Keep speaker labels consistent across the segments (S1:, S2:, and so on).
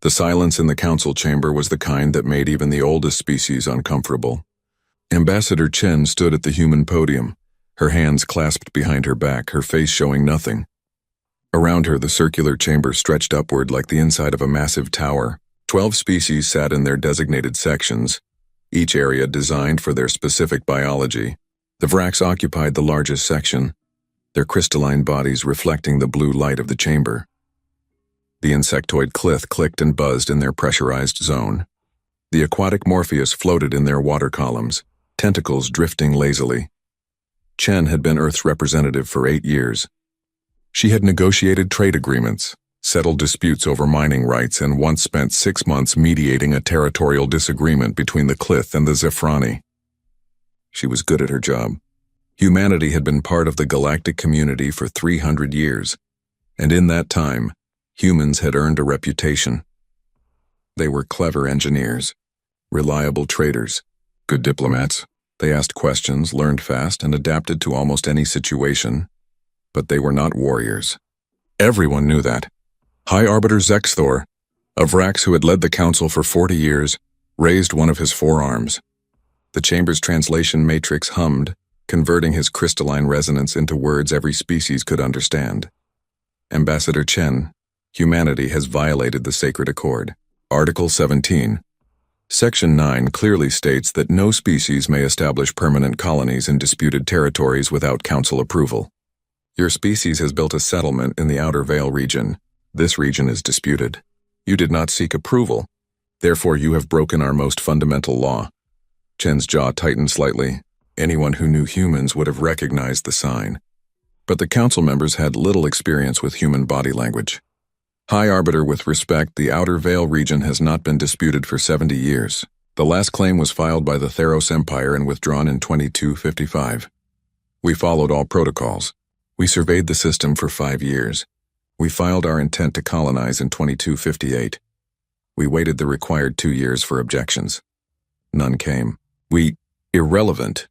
S1: The silence in the council chamber was the kind that made even the oldest species uncomfortable. Ambassador Chen stood at the human podium, her hands clasped behind her back, her face showing nothing. Around her, the circular chamber stretched upward like the inside of a massive tower. 12 species sat in their designated sections, each area designed for their specific biology. The Vracs occupied the largest section, their crystalline bodies reflecting the blue light of the chamber. The insectoid Clith clicked and buzzed in their pressurized zone. The aquatic Morpheus floated in their water columns, tentacles drifting lazily. Chen had been Earth's representative for 8 years. She had negotiated trade agreements, settled disputes over mining rights, and once spent 6 months mediating a territorial disagreement between the Clith and the Zephrani. She was good at her job. Humanity had been part of the galactic community for 300 years, and in that time, humans had earned a reputation. They were clever engineers, reliable traders, good diplomats. They asked questions, learned fast, and adapted to almost any situation. But they were not warriors. Everyone knew that. High Arbiter Zexthor, a Vrax who had led the council for 40 years, raised one of his forearms. The chamber's translation matrix hummed, converting his crystalline resonance into words every species could understand. Ambassador Chen, humanity has violated the Sacred Accord. Article 17. Section 9 clearly states that no species may establish permanent colonies in disputed territories without council approval. Your species has built a settlement in the Outer Veil region. This region is disputed. You did not seek approval. Therefore, you have broken our most fundamental law. Chen's jaw tightened slightly. Anyone who knew humans would have recognized the sign. But the council members had little experience with human body language. High Arbiter, with respect, the Outer Veil region has not been disputed for 70 years. The last claim was filed by the Theros Empire and withdrawn in 2255. We followed all protocols. We surveyed the system for 5 years. We filed our intent to colonize in 2258. We waited the required 2 years for objections. None came. Irrelevant.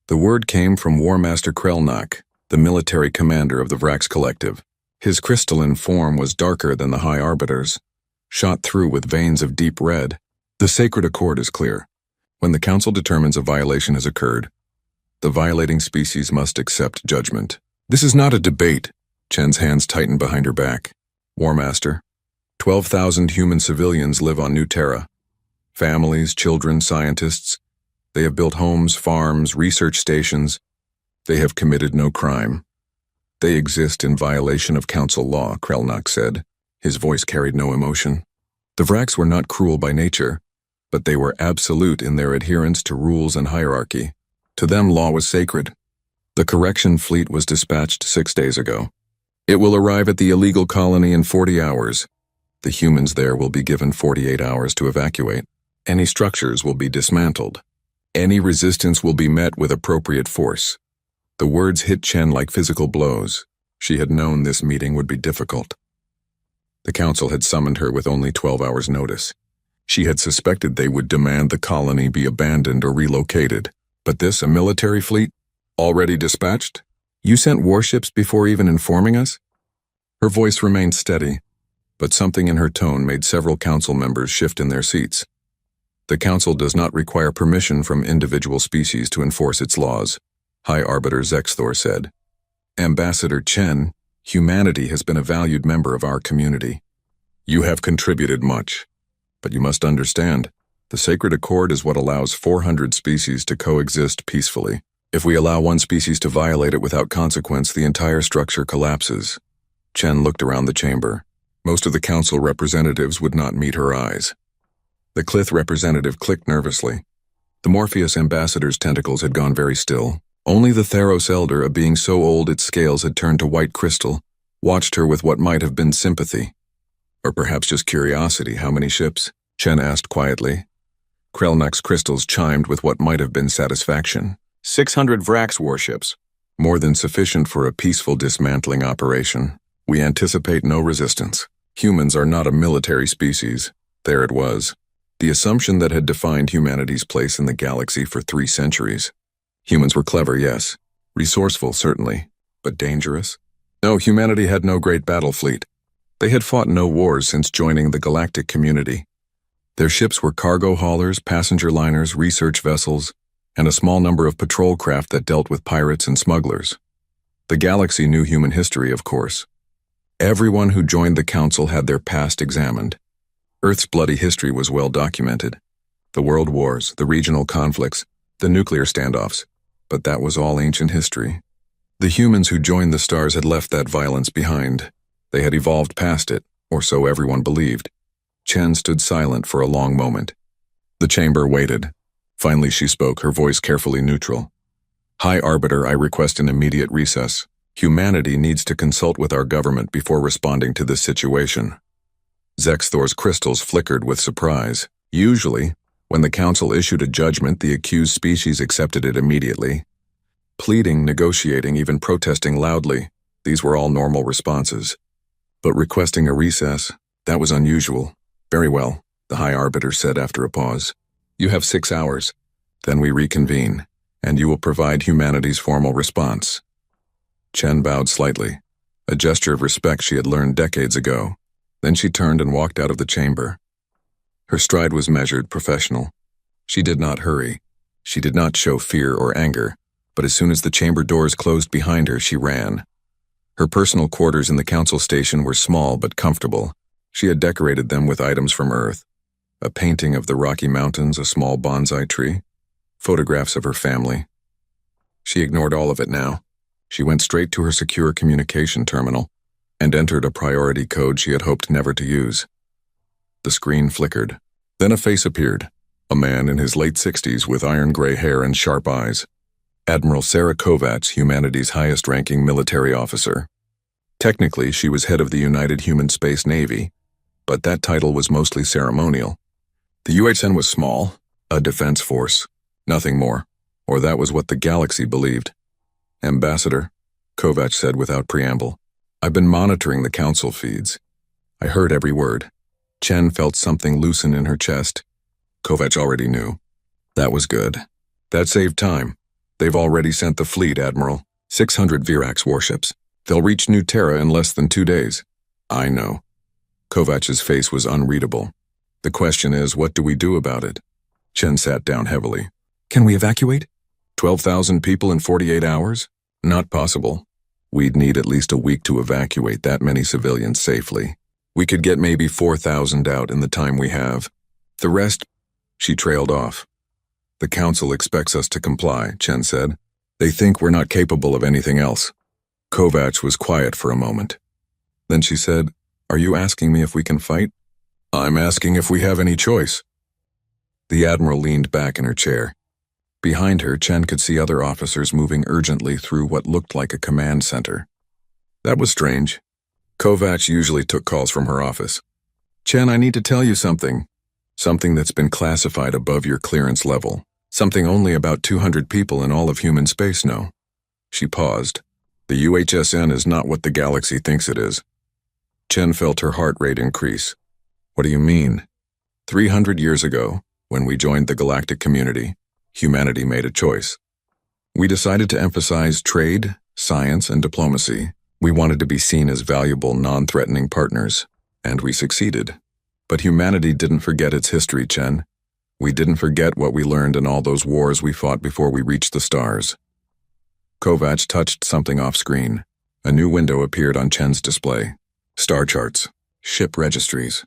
S1: The word came from War Master Krelnak, the military commander of the Vrax Collective. His crystalline form was darker than the High Arbiter's, shot through with veins of deep red. The Sacred Accord is clear. When the Council determines a violation has occurred, the violating species must accept judgment. This is not a debate. Chen's hands tightened behind her back. War Master, 12,000 human civilians live on New Terra. Families, children, scientists. They have built homes, farms, research stations. They have committed no crime. They exist in violation of council law, Krelnak said. His voice carried no emotion. The Vrax were not cruel by nature, but they were absolute in their adherence to rules and hierarchy. To them, law was sacred. The correction fleet was dispatched 6 days ago. It will arrive at the illegal colony in 40 hours. The humans there will be given 48 hours to evacuate. Any structures will be dismantled. Any resistance will be met with appropriate force. The words hit Chen like physical blows. She had known this meeting would be difficult. The council had summoned her with only 12 hours' notice. She had suspected they would demand the colony be abandoned or relocated. But this, a military fleet? Already dispatched? You sent warships before even informing us? Her voice remained steady, but something in her tone made several council members shift in their seats. The council does not require permission from individual species to enforce its laws, High Arbiter Zexthor said. Ambassador Chen, humanity has been a valued member of our community. You have contributed much, but you must understand, the Sacred Accord is what allows 400 species to coexist peacefully. If we allow one species to violate it without consequence, the entire structure collapses. Chen looked around the chamber. Most of the council representatives would not meet her eyes. The Clith representative clicked nervously. The Morpheus ambassador's tentacles had gone very still. Only the Theros elder, a being so old its scales had turned to white crystal, watched her with what might have been sympathy. Or perhaps just curiosity. How many ships? Chen asked quietly. Krelnak's crystals chimed with what might have been satisfaction. 600 Vrax warships. More than sufficient for a peaceful dismantling operation. We anticipate no resistance. Humans are not a military species. There it was. The assumption that had defined humanity's place in the galaxy for 3 centuries. Humans were clever, yes. Resourceful, certainly. But dangerous? No, humanity had no great battle fleet. They had fought no wars since joining the galactic community. Their ships were cargo haulers, passenger liners, research vessels, and a small number of patrol craft that dealt with pirates and smugglers. The galaxy knew human history, of course. Everyone who joined the council had their past examined. Earth's bloody history was well documented. The world wars, the regional conflicts, the nuclear standoffs. But that was all ancient history. The humans who joined the stars had left that violence behind. They had evolved past it, or so everyone believed. Chen stood silent for a long moment. The chamber waited. Finally she spoke, her voice carefully neutral. High Arbiter, I request an immediate recess. Humanity needs to consult with our government before responding to this situation. Zexthor's crystals flickered with surprise. Usually, when the council issued a judgment, the accused species accepted it immediately. Pleading, negotiating, even protesting loudly, these were all normal responses. But requesting a recess, that was unusual. Very well, the High Arbiter said after a pause. You have 6 hours. Then we reconvene, and you will provide humanity's formal response. Chen bowed slightly, a gesture of respect she had learned decades ago. Then she turned and walked out of the chamber. Her stride was measured, professional. She did not hurry. She did not show fear or anger, but as soon as the chamber doors closed behind her, she ran. Her personal quarters in the council station were small but comfortable. She had decorated them with items from Earth. A painting of the Rocky Mountains, a small bonsai tree, photographs of her family. She ignored all of it now. She went straight to her secure communication terminal and entered a priority code she had hoped never to use. The screen flickered. Then a face appeared, a man in his late 60s with iron-gray hair and sharp eyes. Admiral Sarah Kovacs, humanity's highest-ranking military officer. Technically, she was head of the United Human Space Navy, but that title was mostly ceremonial. The UHN was small, a defense force, nothing more, or that was what the galaxy believed. Ambassador, Kovacs said without preamble, I've been monitoring the council feeds. I heard every word. Chen felt something loosen in her chest. Kovacs already knew. That was good. That saved time. They've already sent the fleet, Admiral. 600 Virax warships. They'll reach New Terra in less than 2 days. I know. Kovacs's face was unreadable. The question is, what do we do about it? Chen sat down heavily. Can we evacuate? 12,000 people in 48 hours? Not possible. We'd need at least a week to evacuate that many civilians safely. We could get maybe 4,000 out in the time we have. The rest, she trailed off. The council expects us to comply, Chen said. They think we're not capable of anything else. Kovacs was quiet for a moment. Then she said, Are you asking me if we can fight? I'm asking if we have any choice. The Admiral leaned back in her chair. Behind her, Chen could see other officers moving urgently through what looked like a command center. That was strange. Kovacs usually took calls from her office. Chen, I need to tell you something. Something that's been classified above your clearance level. Something only about 200 people in all of human space know. She paused. The UHSN is not what the galaxy thinks it is. Chen felt her heart rate increase. What do you mean? 300 years ago, when we joined the galactic community, humanity made a choice. We decided to emphasize trade, science, and diplomacy. We wanted to be seen as valuable, non-threatening partners, and we succeeded. But humanity didn't forget its history, Chen. We didn't forget what we learned in all those wars we fought before we reached the stars. Kovacs touched something off-screen. A new window appeared on Chen's display. Star charts, ship registries,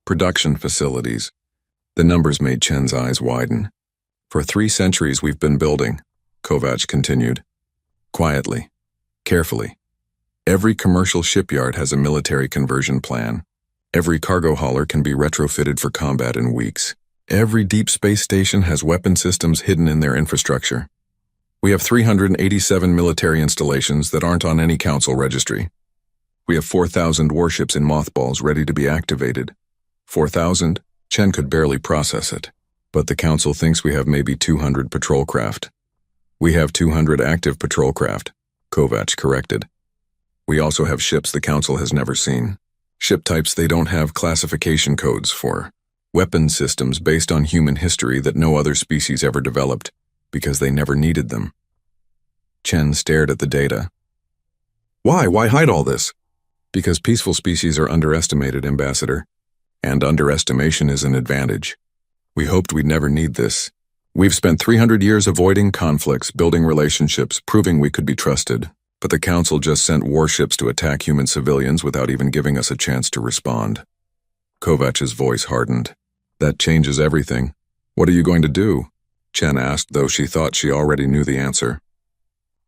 S1: production facilities. The numbers made Chen's eyes widen. For 3 centuries we've been building, Kovacs continued. Quietly, carefully. Every commercial shipyard has a military conversion plan. Every cargo hauler can be retrofitted for combat in weeks. Every deep space station has weapon systems hidden in their infrastructure. We have 387 military installations that aren't on any council registry. We have 4,000 warships in mothballs ready to be activated. 4,000? Chen could barely process it. But the council thinks we have maybe 200 patrol craft. We have 200 active patrol craft, Kovacs corrected. We also have ships the council has never seen. Ship types they don't have classification codes for. Weapon systems based on human history that no other species ever developed, because they never needed them. Chen stared at the data. Why hide all this? Because peaceful species are underestimated, Ambassador. And underestimation is an advantage. We hoped we'd never need this. We've spent 300 years avoiding conflicts, building relationships, proving we could be trusted. But the Council just sent warships to attack human civilians without even giving us a chance to respond. Kovach's voice hardened. That changes everything. What are you going to do? Chen asked, though she thought she already knew the answer.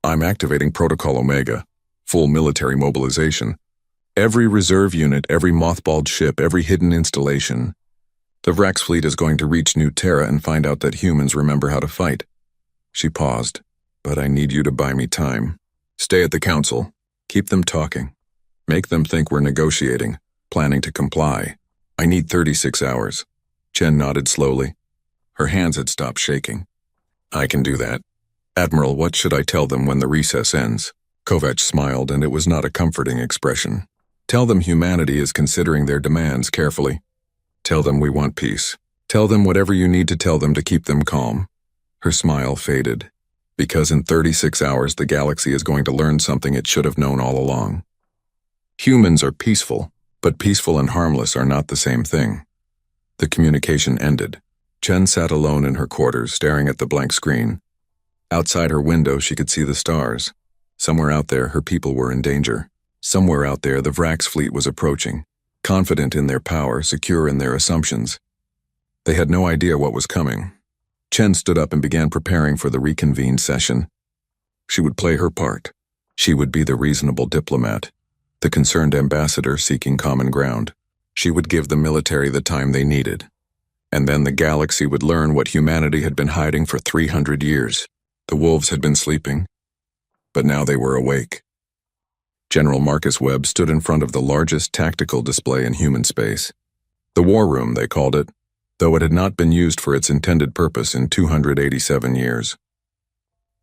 S1: I'm activating Protocol Omega. Full military mobilization. Every reserve unit, every mothballed ship, every hidden installation. The Vrax fleet is going to reach New Terra and find out that humans remember how to fight. She paused. But I need you to buy me time. Stay at the Council. Keep them talking. Make them think we're negotiating, planning to comply. I need 36 hours. Chen nodded slowly. Her hands had stopped shaking. I can do that. Admiral, what should I tell them when the recess ends? Kovach smiled, and it was not a comforting expression. Tell them humanity is considering their demands carefully. Tell them we want peace. Tell them whatever you need to tell them to keep them calm. Her smile faded. Because in 36 hours the galaxy is going to learn something it should have known all along. Humans are peaceful, but peaceful and harmless are not the same thing. The communication ended. Chen sat alone in her quarters, staring at the blank screen. Outside her window she could see the stars. Somewhere out there her people were in danger. Somewhere out there the Vrax fleet was approaching, confident in their power, secure in their assumptions. They had no idea what was coming. Chen stood up and began preparing for the reconvened session. She would play her part. She would be the reasonable diplomat, the concerned ambassador seeking common ground. She would give the military the time they needed. And then the galaxy would learn what humanity had been hiding for 300 years. The wolves had been sleeping, but now they were awake. General Marcus Webb stood in front of the largest tactical display in human space. The War Room, they called it, though it had not been used for its intended purpose in 287 years.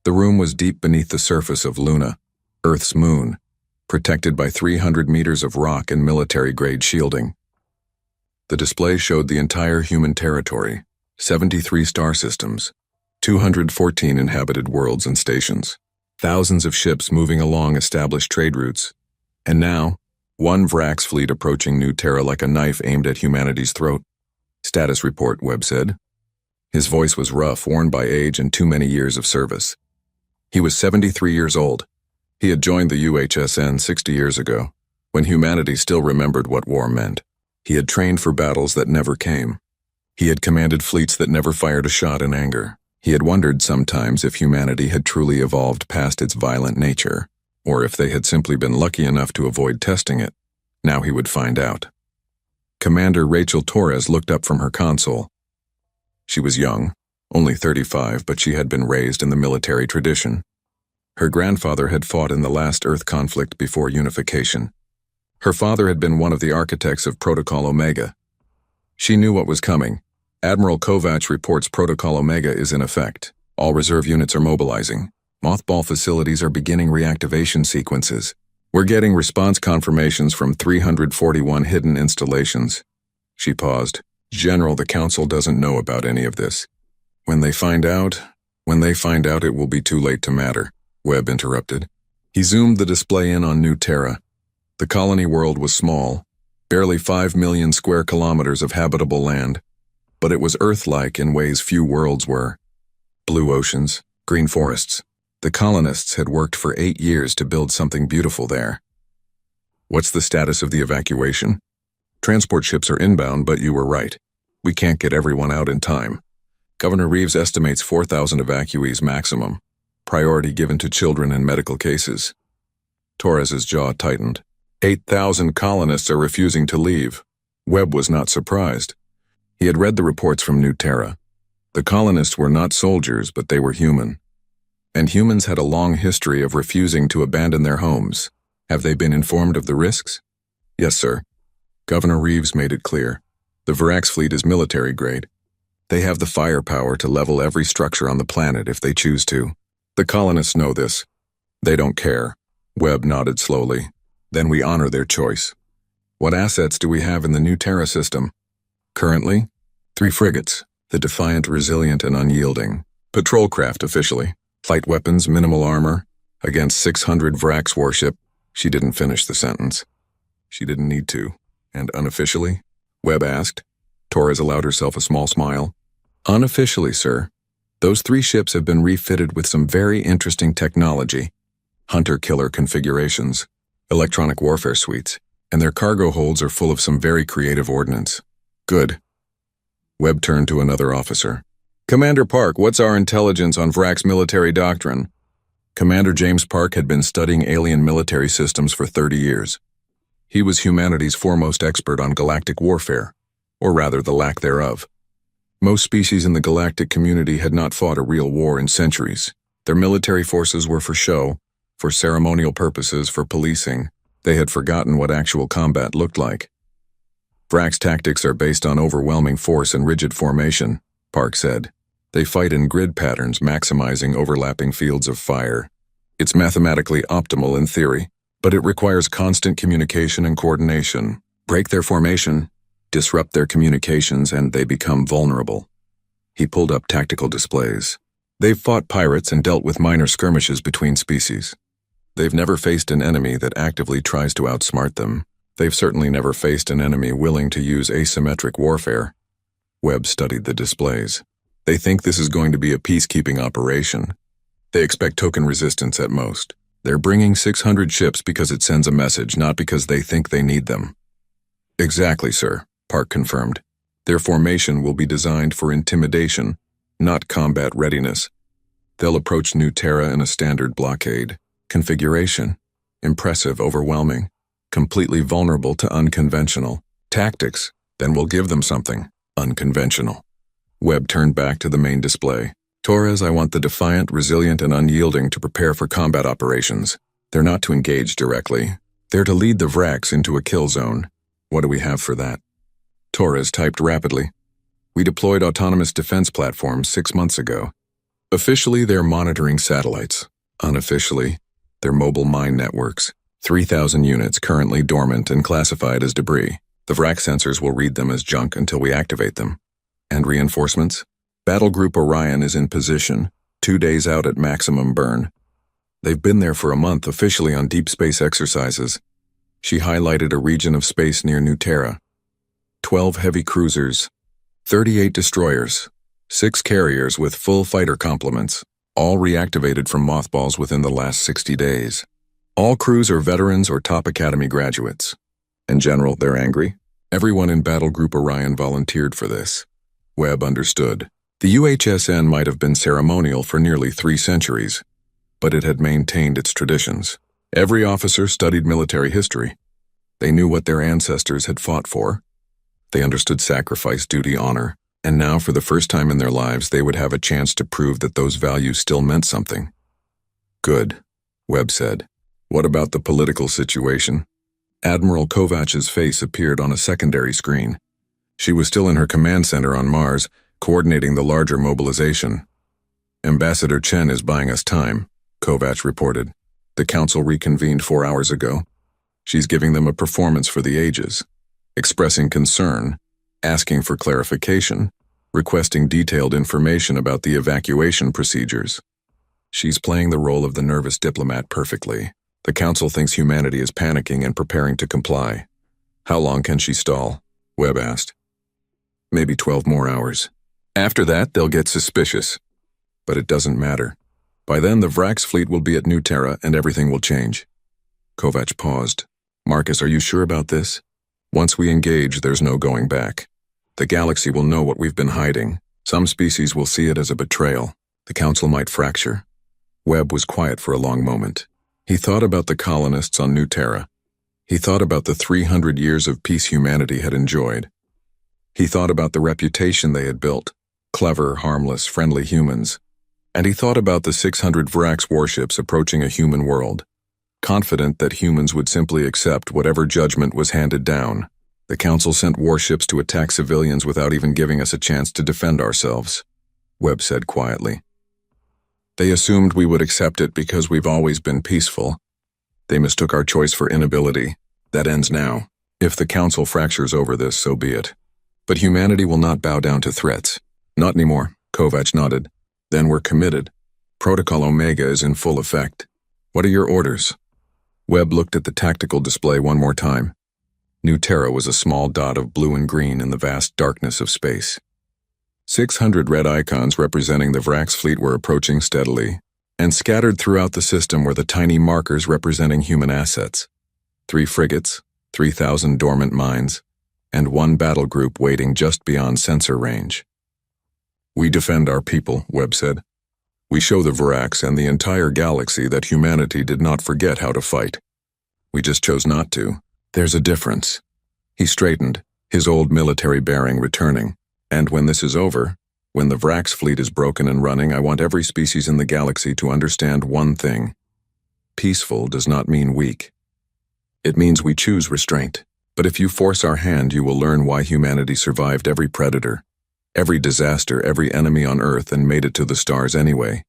S1: The room was deep beneath the surface of Luna, Earth's moon, protected by 300 meters of rock and military-grade shielding. The display showed the entire human territory, 73 star systems, 214 inhabited worlds and stations, thousands of ships moving along established trade routes, and now, one Vrax fleet approaching New Terra like a knife aimed at humanity's throat. Status report, Webb said. His voice was rough, worn by age and too many years of service. He was 73 years old. He had joined the UHSN 60 years ago, when humanity still remembered what war meant. He had trained for battles that never came. He had commanded fleets that never fired a shot in anger. He had wondered sometimes if humanity had truly evolved past its violent nature, or if they had simply been lucky enough to avoid testing it. Now he would find out. Commander Rachel Torres looked up from her console. She was young, only 35, but she had been raised in the military tradition. Her grandfather had fought in the last Earth conflict before unification. Her father had been one of the architects of Protocol Omega. She knew what was coming. Admiral Kovach reports Protocol Omega is in effect. All reserve units are mobilizing. Mothball facilities are beginning reactivation sequences. We're getting response confirmations from 341 hidden installations. She paused. General, the Council doesn't know about any of this. When they find out, it will be too late to matter, Webb interrupted. He zoomed the display in on New Terra. The colony world was small, barely 5 million square kilometers of habitable land, but it was Earth-like in ways few worlds were. Blue oceans, green forests. The colonists had worked for 8 years to build something beautiful there. What's the status of the evacuation? Transport ships are inbound, but you were right. We can't get everyone out in time. Governor Reeves estimates 4,000 evacuees maximum. Priority given to children and medical cases. Torres's jaw tightened. 8,000 colonists are refusing to leave. Webb was not surprised. He had read the reports from New Terra. The colonists were not soldiers, but they were human. And humans had a long history of refusing to abandon their homes. Have they been informed of the risks? Yes, sir. Governor Reeves made it clear. The Vrax fleet is military grade. They have the firepower to level every structure on the planet if they choose to. The colonists know this. They don't care. Webb nodded slowly. Then we honor their choice. What assets do we have in the New Terra system? Currently, 3 frigates, the Defiant, Resilient, and Unyielding. Patrol craft officially. Light weapons, minimal armor, against 600 Vrax warship. She didn't finish the sentence. She didn't need to. And unofficially? Webb asked. Torres allowed herself a small smile. Unofficially, sir. Those 3 ships have been refitted with some very interesting technology. Hunter-killer configurations, electronic warfare suites, and their cargo holds are full of some very creative ordnance. Good. Webb turned to another officer. Commander Park, what's our intelligence on Vrak's military doctrine? Commander James Park had been studying alien military systems for 30 years. He was humanity's foremost expert on galactic warfare, or rather the lack thereof. Most species in the galactic community had not fought a real war in centuries. Their military forces were for show, for ceremonial purposes, for policing. They had forgotten what actual combat looked like. Vrak's tactics are based on overwhelming force and rigid formation, Park said. They fight in grid patterns, maximizing overlapping fields of fire. It's mathematically optimal in theory, but it requires constant communication and coordination. Break their formation, disrupt their communications, and they become vulnerable. He pulled up tactical displays. They've fought pirates and dealt with minor skirmishes between species. They've never faced an enemy that actively tries to outsmart them. They've certainly never faced an enemy willing to use asymmetric warfare. Webb studied the displays. They think this is going to be a peacekeeping operation. They expect token resistance at most. They're bringing 600 ships because it sends a message, not because they think they need them. Exactly, sir, Park confirmed. Their formation will be designed for intimidation, not combat readiness. They'll approach New Terra in a standard blockade. Configuration: impressive, overwhelming, completely vulnerable to unconventional tactics. Then we'll give them something unconventional. Webb turned back to the main display. Torres, I want the defiant, resilient, and unyielding to prepare for combat operations. They're not to engage directly. They're to lead the Vraks into a kill zone. What do we have for that? Torres typed rapidly. We deployed autonomous defense platforms 6 months ago. Officially, they're monitoring satellites. Unofficially, they're mobile mine networks. 3,000 units currently dormant and classified as debris. The Vrak sensors will read them as junk until we activate them. And reinforcements? Battle Group Orion is in position, 2 days out at maximum burn. They've been there for a month officially on deep space exercises. She highlighted a region of space near New Terra. 12 heavy cruisers, 38 destroyers, 6 carriers with full fighter complements, all reactivated from mothballs within the last 60 days. All crews are veterans or top academy graduates. In general, they're angry. Everyone in Battle Group Orion volunteered for this. Webb understood. The UHSN might have been ceremonial for nearly 3 centuries, but it had maintained its traditions. Every officer studied military history. They knew what their ancestors had fought for. They understood sacrifice, duty, honor, and now for the first time in their lives they would have a chance to prove that those values still meant something. Good, Webb said. What about the political situation? Admiral Kovach's face appeared on a secondary screen. She was still in her command center on Mars, coordinating the larger mobilization. Ambassador Chen is buying us time, Kovach reported. The council reconvened 4 hours ago. She's giving them a performance for the ages, expressing concern, asking for clarification, requesting detailed information about the evacuation procedures. She's playing the role of the nervous diplomat perfectly. The council thinks humanity is panicking and preparing to comply. How long can she stall? Webb asked. Maybe 12 more hours. After that, they'll get suspicious. But it doesn't matter. By then, the Vrak's fleet will be at New Terra and everything will change. Kovach paused. Marcus, are you sure about this? Once we engage, there's no going back. The galaxy will know what we've been hiding. Some species will see it as a betrayal. The council might fracture. Webb was quiet for a long moment. He thought about the colonists on New Terra. He thought about the 300 years of peace humanity had enjoyed. He thought about the reputation they had built. Clever, harmless, friendly humans. And he thought about the 600 Vrak's warships approaching a human world, confident that humans would simply accept whatever judgment was handed down. The council sent warships to attack civilians without even giving us a chance to defend ourselves, Webb said quietly. They assumed we would accept it because we've always been peaceful. They mistook our choice for inability. That ends now. If the council fractures over this, so be it. But humanity will not bow down to threats. Not anymore, Kovach nodded. Then we're committed. Protocol Omega is in full effect. What are your orders? Webb looked at the tactical display one more time. New Terra was a small dot of blue and green in the vast darkness of space. 600 red icons representing the Vrax fleet were approaching steadily, and scattered throughout the system were the tiny markers representing human assets. 3 frigates, 3,000 dormant mines, and 1 battle group waiting just beyond sensor range. "We defend our people," Webb said. "We show the Vrax and the entire galaxy that humanity did not forget how to fight. We just chose not to. There's a difference." He straightened, his old military bearing returning. "And when this is over, when the Vrax fleet is broken and running, I want every species in the galaxy to understand one thing. Peaceful does not mean weak. It means we choose restraint. But if you force our hand, you will learn why humanity survived every predator, every disaster, every enemy on Earth, and made it to the stars anyway."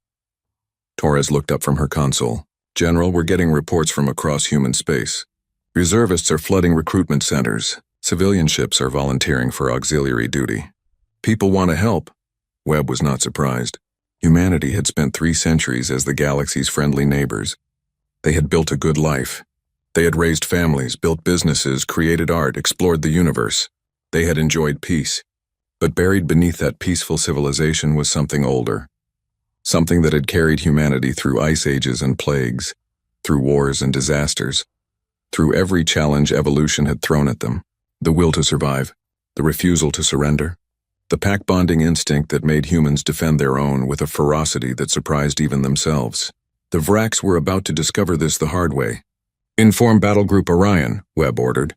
S1: Torres looked up from her console. "General, we're getting reports from across human space. Reservists are flooding recruitment centers. Civilian ships are volunteering for auxiliary duty. People want to help." Webb was not surprised. Humanity had spent 3 centuries as the galaxy's friendly neighbors. They had built a good life. They had raised families, built businesses, created art, explored the universe. They had enjoyed peace. But buried beneath that peaceful civilization was something older. Something that had carried humanity through ice ages and plagues, through wars and disasters, through every challenge evolution had thrown at them. The will to survive, the refusal to surrender, the pack-bonding instinct that made humans defend their own with a ferocity that surprised even themselves. The Vrax were about to discover this the hard way. "Inform Battle Group Orion," Webb ordered.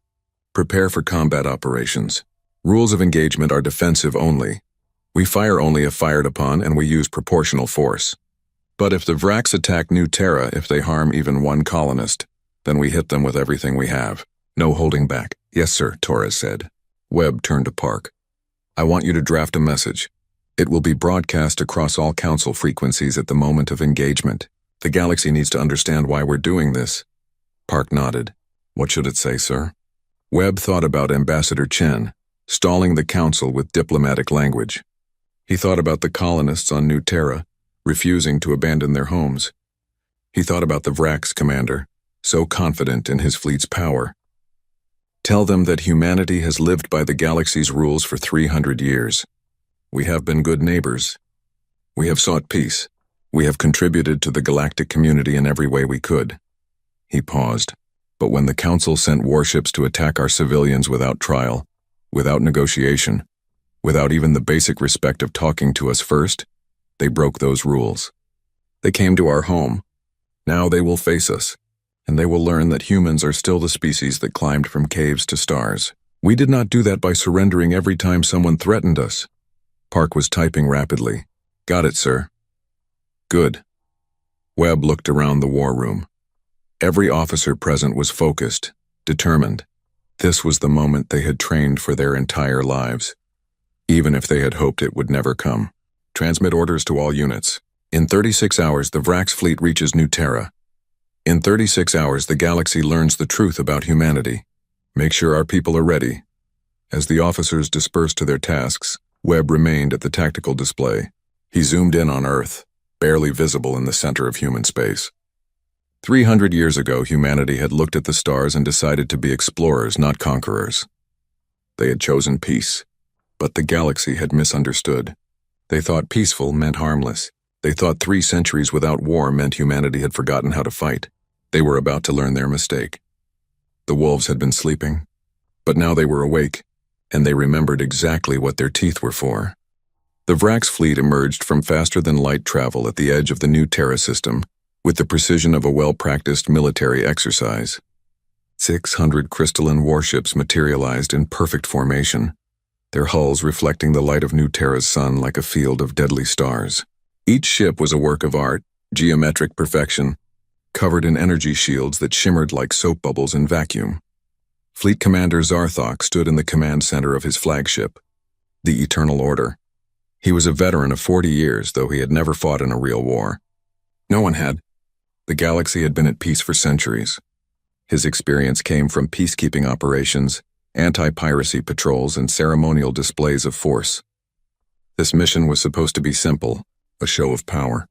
S1: "Prepare for combat operations. Rules of engagement are defensive only. We fire only if fired upon, and we use proportional force. But if the Vrax attack New Terra, if they harm even 1 colonist, then we hit them with everything we have. No holding back." "Yes, sir," Torres said. Webb turned to Park. "I want you to draft a message. It will be broadcast across all council frequencies at the moment of engagement. The galaxy needs to understand why we're doing this." Park nodded. "What should it say, sir?" Webb thought about Ambassador Chen, stalling the council with diplomatic language. He thought about the colonists on New Terra, refusing to abandon their homes. He thought about the Vrax commander, so confident in his fleet's power. "Tell them that humanity has lived by the galaxy's rules for 300 years. We have been good neighbors. We have sought peace. We have contributed to the galactic community in every way we could." He paused. "But when the Council sent warships to attack our civilians without trial, without negotiation, without even the basic respect of talking to us first, they broke those rules. They came to our home. Now they will face us, and they will learn that humans are still the species that climbed from caves to stars. We did not do that by surrendering every time someone threatened us." Park was typing rapidly. "Got it, sir." "Good." Webb looked around the war room. Every officer present was focused, determined. This was the moment they had trained for their entire lives, even if they had hoped it would never come. "Transmit orders to all units. In 36 hours, the Vrax fleet reaches New Terra. In 36 hours, the galaxy learns the truth about humanity. Make sure our people are ready." As the officers dispersed to their tasks, Webb remained at the tactical display. He zoomed in on Earth, barely visible in the center of human space. 300 years ago, humanity had looked at the stars and decided to be explorers, not conquerors. They had chosen peace, but the galaxy had misunderstood. They thought peaceful meant harmless. They thought 3 centuries without war meant humanity had forgotten how to fight. They were about to learn their mistake. The wolves had been sleeping, but now they were awake, and they remembered exactly what their teeth were for. The Vrax fleet emerged from faster-than-light travel at the edge of the New Terra system, with the precision of a well-practiced military exercise. 600 crystalline warships materialized in perfect formation, their hulls reflecting the light of New Terra's sun like a field of deadly stars. Each ship was a work of art, geometric perfection, covered in energy shields that shimmered like soap bubbles in vacuum. Fleet Commander Zarthok stood in the command center of his flagship, the Eternal Order. He was a veteran of 40 years, though he had never fought in a real war. No one had. The galaxy had been at peace for centuries. His experience came from peacekeeping operations, anti-piracy patrols, and ceremonial displays of force. This mission was supposed to be simple, a show of power.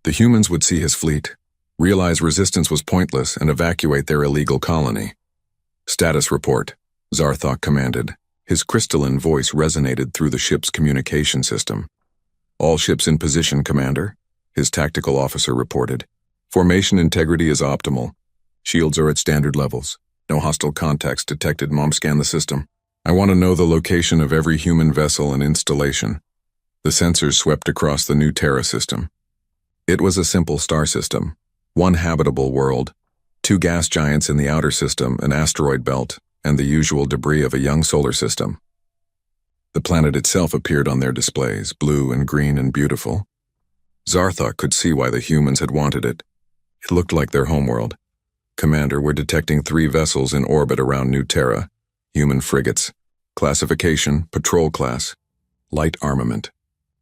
S1: The humans would see his fleet, realize resistance was pointless, and evacuate their illegal colony. Status report. Zarthok commanded. His crystalline voice resonated through the ship's communication system. All ships in position, Commander, his tactical officer reported. Formation integrity is optimal. Shields are at standard levels. No hostile contacts detected. Mom, scan the system. I want to know the location of every human vessel and installation. The sensors swept across the new Terra system. It was a simple star system. One habitable world, 2 gas giants in the outer system, an asteroid belt, and the usual debris of a young solar system. The planet itself appeared on their displays, blue and green and beautiful. Zarthok could see why the humans had wanted it. It looked like their homeworld. Commander, we're detecting 3 vessels in orbit around New Terra. Human frigates. Classification, patrol class. Light armament.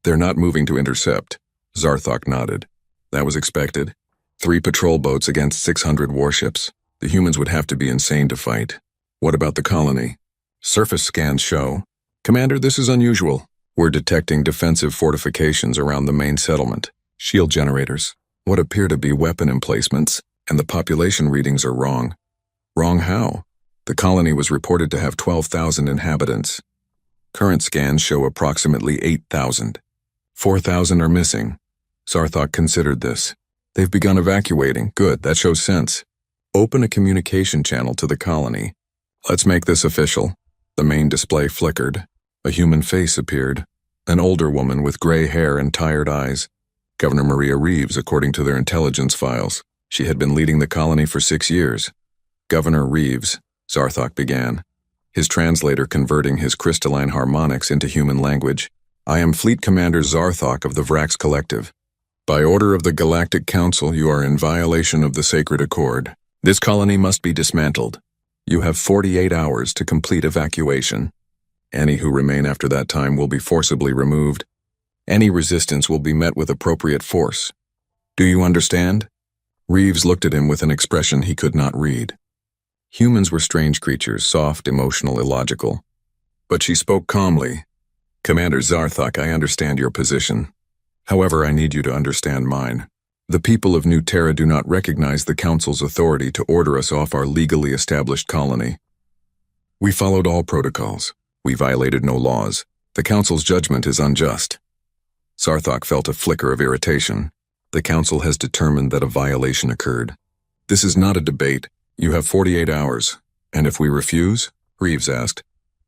S1: They're not moving to intercept. Zarthok nodded. That was expected. 3 patrol boats against 600 warships. The humans would have to be insane to fight. What about the colony? Surface scans show. Commander, this is unusual. We're detecting defensive fortifications around the main settlement. Shield generators. What appear to be weapon emplacements, and the population readings are wrong. Wrong how? The colony was reported to have 12,000 inhabitants. Current scans show approximately 8,000. 4,000 are missing. Zarthok considered this. They've begun evacuating. Good, that shows sense. Open a communication channel to the colony. Let's make this official. The main display flickered. A human face appeared. An older woman with gray hair and tired eyes. Governor Maria Reeves, according to their intelligence files. She had been leading the colony for 6 years. Governor Reeves, Zarthok began, his translator converting his crystalline harmonics into human language. I am Fleet Commander Zarthok of the Vrax Collective. By order of the Galactic Council, you are in violation of the Sacred Accord. This colony must be dismantled. You have 48 hours to complete evacuation. Any who remain after that time will be forcibly removed. Any resistance will be met with appropriate force. Do you understand? Reeves looked at him with an expression he could not read. Humans were strange creatures, soft, emotional, illogical. But she spoke calmly. Commander Zarthok, I understand your position. However, I need you to understand mine. The people of New Terra do not recognize the Council's authority to order us off our legally established colony. We followed all protocols. We violated no laws. The Council's judgment is unjust. Zarthok felt a flicker of irritation. The Council has determined that a violation occurred. This is not a debate. You have 48 hours. And if we refuse, Reeves asked,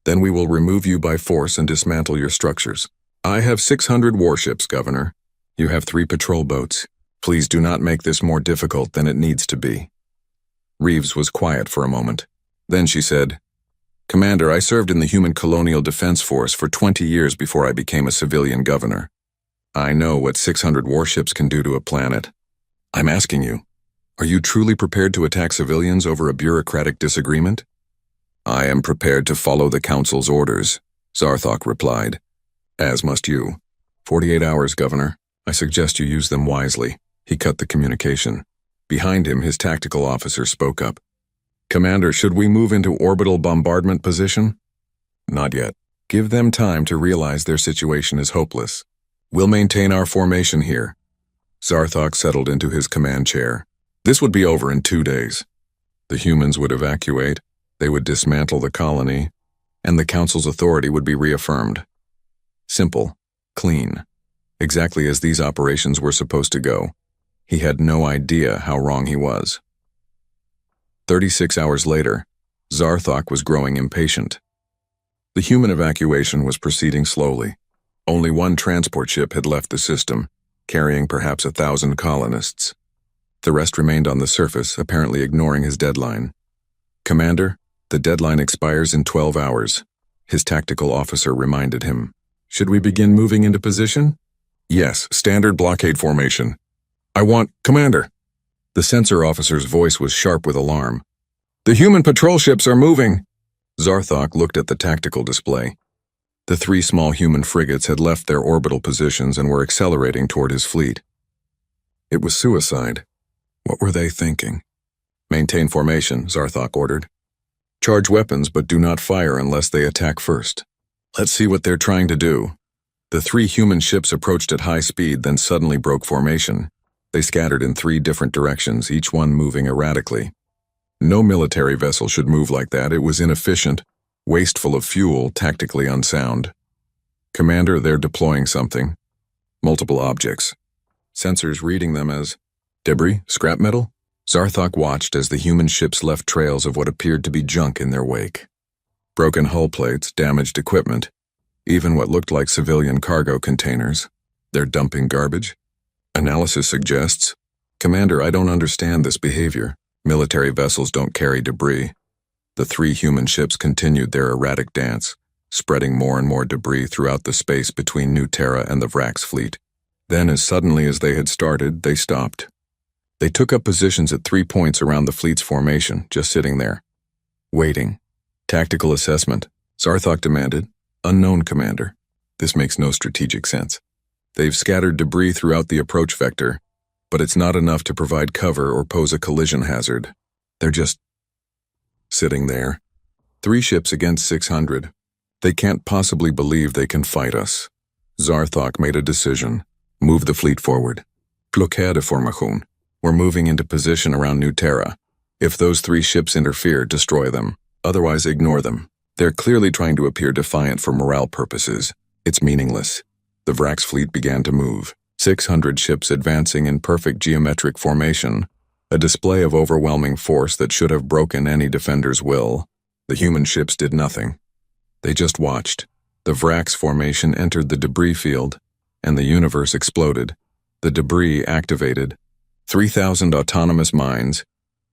S1: then we will remove you by force and dismantle your structures. I have 600 warships, Governor. You have 3 patrol boats. Please do not make this more difficult than it needs to be. Reeves was quiet for a moment. Then she said, Commander, I served in the Human Colonial Defense Force for 20 years before I became a civilian governor. I know what 600 warships can do to a planet. I'm asking you, are you truly prepared to attack civilians over a bureaucratic disagreement? I am prepared to follow the Council's orders, Zarthok replied. As must you. 48 hours, Governor. I suggest you use them wisely. He cut the communication. Behind him, his tactical officer spoke up. Commander, should we move into orbital bombardment position? Not yet. Give them time to realize their situation is hopeless. We'll maintain our formation here. Zarthok settled into his command chair. This would be over in 2 days. The humans would evacuate, they would dismantle the colony, and the Council's authority would be reaffirmed. Simple, clean, exactly as these operations were supposed to go. He had no idea how wrong he was. 36 hours later, Zarthok was growing impatient. The human evacuation was proceeding slowly. Only 1 transport ship had left the system, carrying perhaps 1,000 colonists. The rest remained on the surface, apparently ignoring his deadline. Commander, the deadline expires in 12 hours, his tactical officer reminded him. Should we begin moving into position? Yes, standard blockade formation. Commander. The sensor officer's voice was sharp with alarm. The human patrol ships are moving. Zarthok looked at the tactical display. The 3 small human frigates had left their orbital positions and were accelerating toward his fleet. It was suicide. What were they thinking? Maintain formation, Zarthok ordered. Charge weapons, but do not fire unless they attack first. Let's see what they're trying to do. The 3 human ships approached at high speed, then suddenly broke formation. They scattered in 3 different directions, each one moving erratically. No military vessel should move like that. It was inefficient. Wasteful of fuel, tactically unsound. Commander, they're deploying something. Multiple objects. Sensors reading them as debris, scrap metal? Zarthok watched as the human ships left trails of what appeared to be junk in their wake. Broken hull plates, damaged equipment, even what looked like civilian cargo containers. They're dumping garbage? Analysis suggests, Commander, I don't understand this behavior. Military vessels don't carry debris. The 3 human ships continued their erratic dance, spreading more and more debris throughout the space between New Terra and the Vrax fleet. Then, as suddenly as they had started, they stopped. They took up positions at 3 points around the fleet's formation, just sitting there. Waiting. Tactical assessment. Zarthok demanded. Unknown, Commander. This makes no strategic sense. They've scattered debris throughout the approach vector, but it's not enough to provide cover or pose a collision hazard. They're just sitting there. 3 ships against 600. They can't possibly believe they can fight us. Zarthok made a decision. Move the fleet forward. Blockade de formation. We're moving into position around New Terra. If those 3 ships interfere, destroy them. Otherwise, ignore them. They're clearly trying to appear defiant for morale purposes. It's meaningless. The Vrax fleet began to move. 600 ships advancing in perfect geometric formation. A display of overwhelming force that should have broken any defender's will. The human ships did nothing. They just watched. The Vrax formation entered the debris field, and the universe exploded. The debris activated. 3,000 autonomous mines,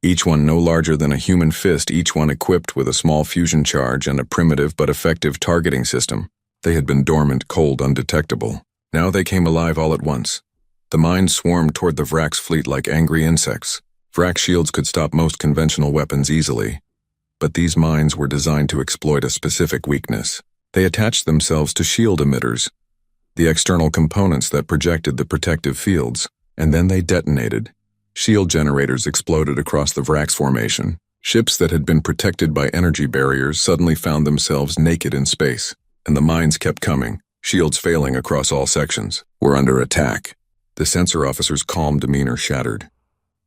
S1: each one no larger than a human fist, each one equipped with a small fusion charge and a primitive but effective targeting system. They had been dormant, cold, undetectable. Now they came alive all at once. The mines swarmed toward the Vrax fleet like angry insects. Vrax shields could stop most conventional weapons easily, but these mines were designed to exploit a specific weakness. They attached themselves to shield emitters, the external components that projected the protective fields, and then they detonated. Shield generators exploded across the Vrax formation. Ships that had been protected by energy barriers suddenly found themselves naked in space, and the mines kept coming, shields failing across all sections. We're under attack. The sensor officer's calm demeanor shattered.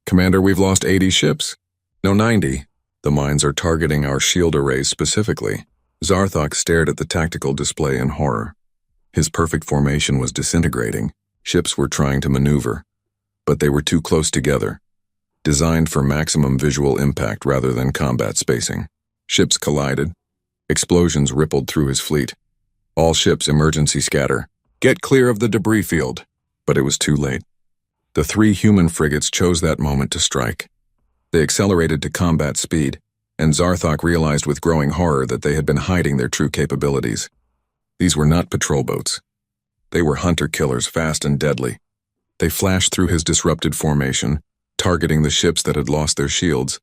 S1: Commander, we've lost 80 ships. No, 90. The mines are targeting our shield arrays specifically. Zarthok stared at the tactical display in horror. His perfect formation was disintegrating. Ships were trying to maneuver, but they were too close together, designed for maximum visual impact rather than combat spacing. Ships collided. Explosions rippled through his fleet. All ships emergency scatter. Get clear of the debris field. But it was too late. The 3 human frigates chose that moment to strike. They accelerated to combat speed, and Zarthok realized with growing horror that they had been hiding their true capabilities. These were not patrol boats. They were hunter-killers, fast and deadly. They flashed through his disrupted formation, targeting the ships that had lost their shields,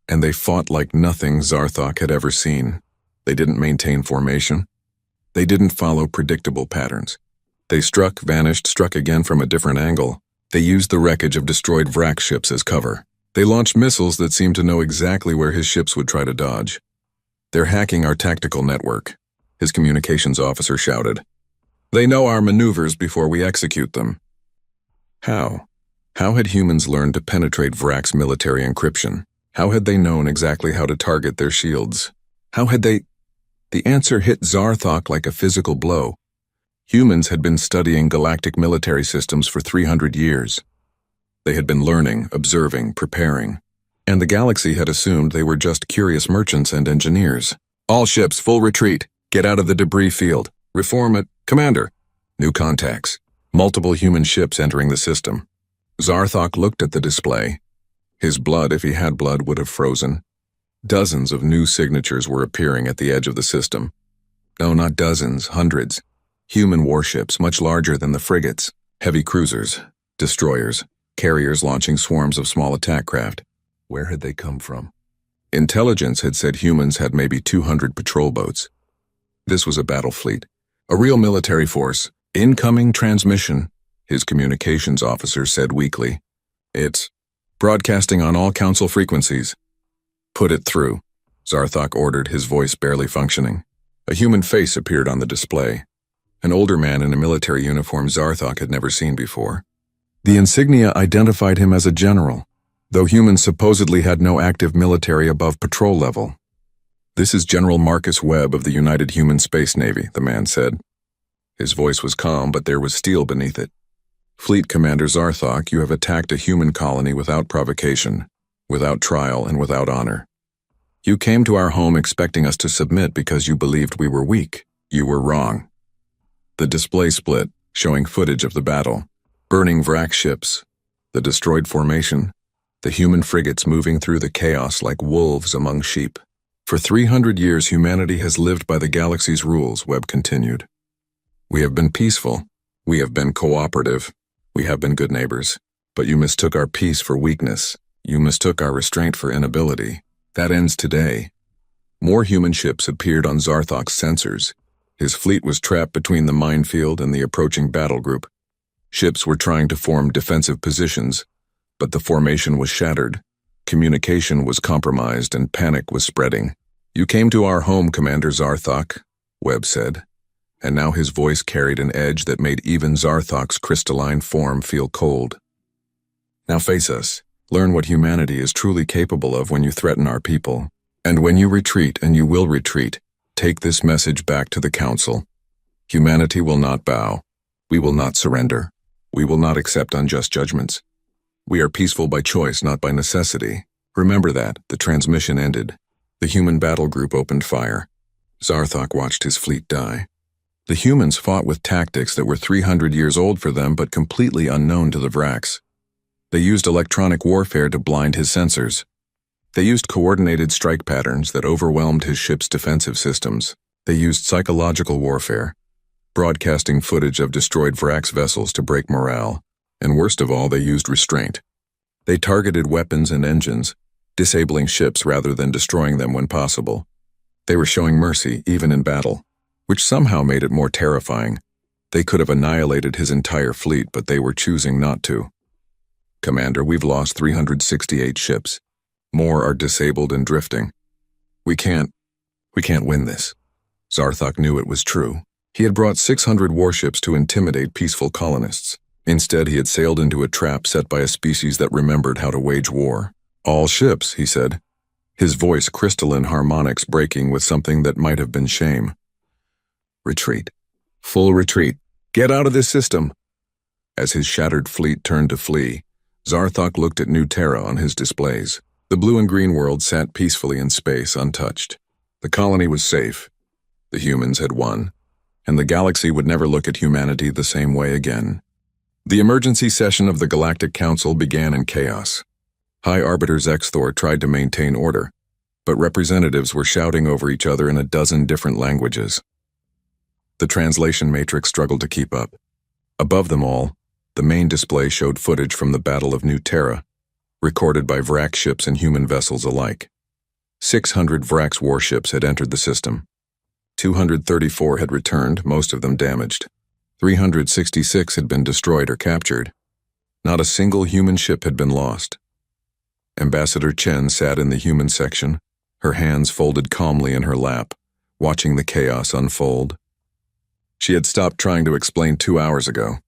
S1: and they fought like nothing Zarthok had ever seen. They didn't maintain formation. They didn't follow predictable patterns. They struck, vanished, struck again from a different angle. They used the wreckage of destroyed Vrax ships as cover. They launched missiles that seemed to know exactly where his ships would try to dodge. They're hacking our tactical network, his communications officer shouted. They know our maneuvers before we execute them. How? How had humans learned to penetrate Vrax military encryption? How had they known exactly how to target their shields? How had they... The answer hit Zarthok like a physical blow. Humans had been studying galactic military systems for 300 years. They had been learning, observing, preparing, and the galaxy had assumed they were just curious merchants and engineers. All ships, full retreat. Get out of the debris field. Reform it. Commander. New contacts. Multiple human ships entering the system. Zarthok looked at the display. His blood, if he had blood, would have frozen. Dozens of new signatures were appearing at the edge of the system. No, not dozens, hundreds. Human warships, much larger than the frigates. Heavy cruisers, destroyers, carriers launching swarms of small attack craft. Where had they come from? Intelligence had said humans had maybe 200 patrol boats. This was a battle fleet. A real military force. Incoming transmission, his communications officer said weakly. It's broadcasting on all council frequencies. Put it through, Zarthok ordered, his voice barely functioning. A human face appeared on the display. An older man in a military uniform Zarthok had never seen before. The insignia identified him as a general, though humans supposedly had no active military above patrol level. "This is General Marcus Webb of the United Human Space Navy," the man said. His voice was calm, but there was steel beneath it. "Fleet Commander Zarthok, you have attacked a human colony without provocation, without trial, and without honor. You came to our home expecting us to submit because you believed we were weak. You were wrong." The display split, showing footage of the battle. Burning Vrak ships, the destroyed formation, the human frigates moving through the chaos like wolves among sheep. "For 300 years humanity has lived by the galaxy's rules," Webb continued. "We have been peaceful. We have been cooperative. We have been good neighbors. But you mistook our peace for weakness. You mistook our restraint for inability. That ends today." More human ships appeared on Zarthok's sensors. His fleet was trapped between the minefield and the approaching battle group. Ships were trying to form defensive positions, but the formation was shattered. Communication was compromised and panic was spreading. "You came to our home, Commander Zarthok," Webb said, and now his voice carried an edge that made even Zarthok's crystalline form feel cold. "Now face us. Learn what humanity is truly capable of when you threaten our people. And when you retreat, and you will retreat, take this message back to the Council. Humanity will not bow. We will not surrender. We will not accept unjust judgments. We are peaceful by choice, not by necessity. Remember that." The transmission ended. The human battle group opened fire. Zarthok watched his fleet die. The humans fought with tactics that were 300 years old for them but completely unknown to the Vraks. They used electronic warfare to blind his sensors. They used coordinated strike patterns that overwhelmed his ship's defensive systems. They used psychological warfare, broadcasting footage of destroyed Vraks vessels to break morale. And worst of all, they used restraint. They targeted weapons and engines, disabling ships rather than destroying them when possible. They were showing mercy, even in battle, which somehow made it more terrifying. They could have annihilated his entire fleet, but they were choosing not to. "Commander, we've lost 368 ships. More are disabled and drifting. We can't win this." Zarthok knew it was true. He had brought 600 warships to intimidate peaceful colonists. Instead, he had sailed into a trap set by a species that remembered how to wage war. "All ships," he said, his voice crystalline harmonics breaking with something that might have been shame. "Retreat. Full retreat. Get out of this system." As his shattered fleet turned to flee, Zarthok looked at New Terra on his displays. The blue and green world sat peacefully in space, untouched. The colony was safe. The humans had won, and the galaxy would never look at humanity the same way again. The emergency session of the Galactic Council began in chaos. High Arbiter Zexthor tried to maintain order, but representatives were shouting over each other in a dozen different languages. The translation matrix struggled to keep up. Above them all, the main display showed footage from the Battle of New Terra, recorded by Vrak ships and human vessels alike. 600 Vraks warships had entered the system. 234 had returned, most of them damaged. 366 had been destroyed or captured. Not a single human ship had been lost. Ambassador Chen sat in the human section, her hands folded calmly in her lap, watching the chaos unfold. She had stopped trying to explain 2 hours ago.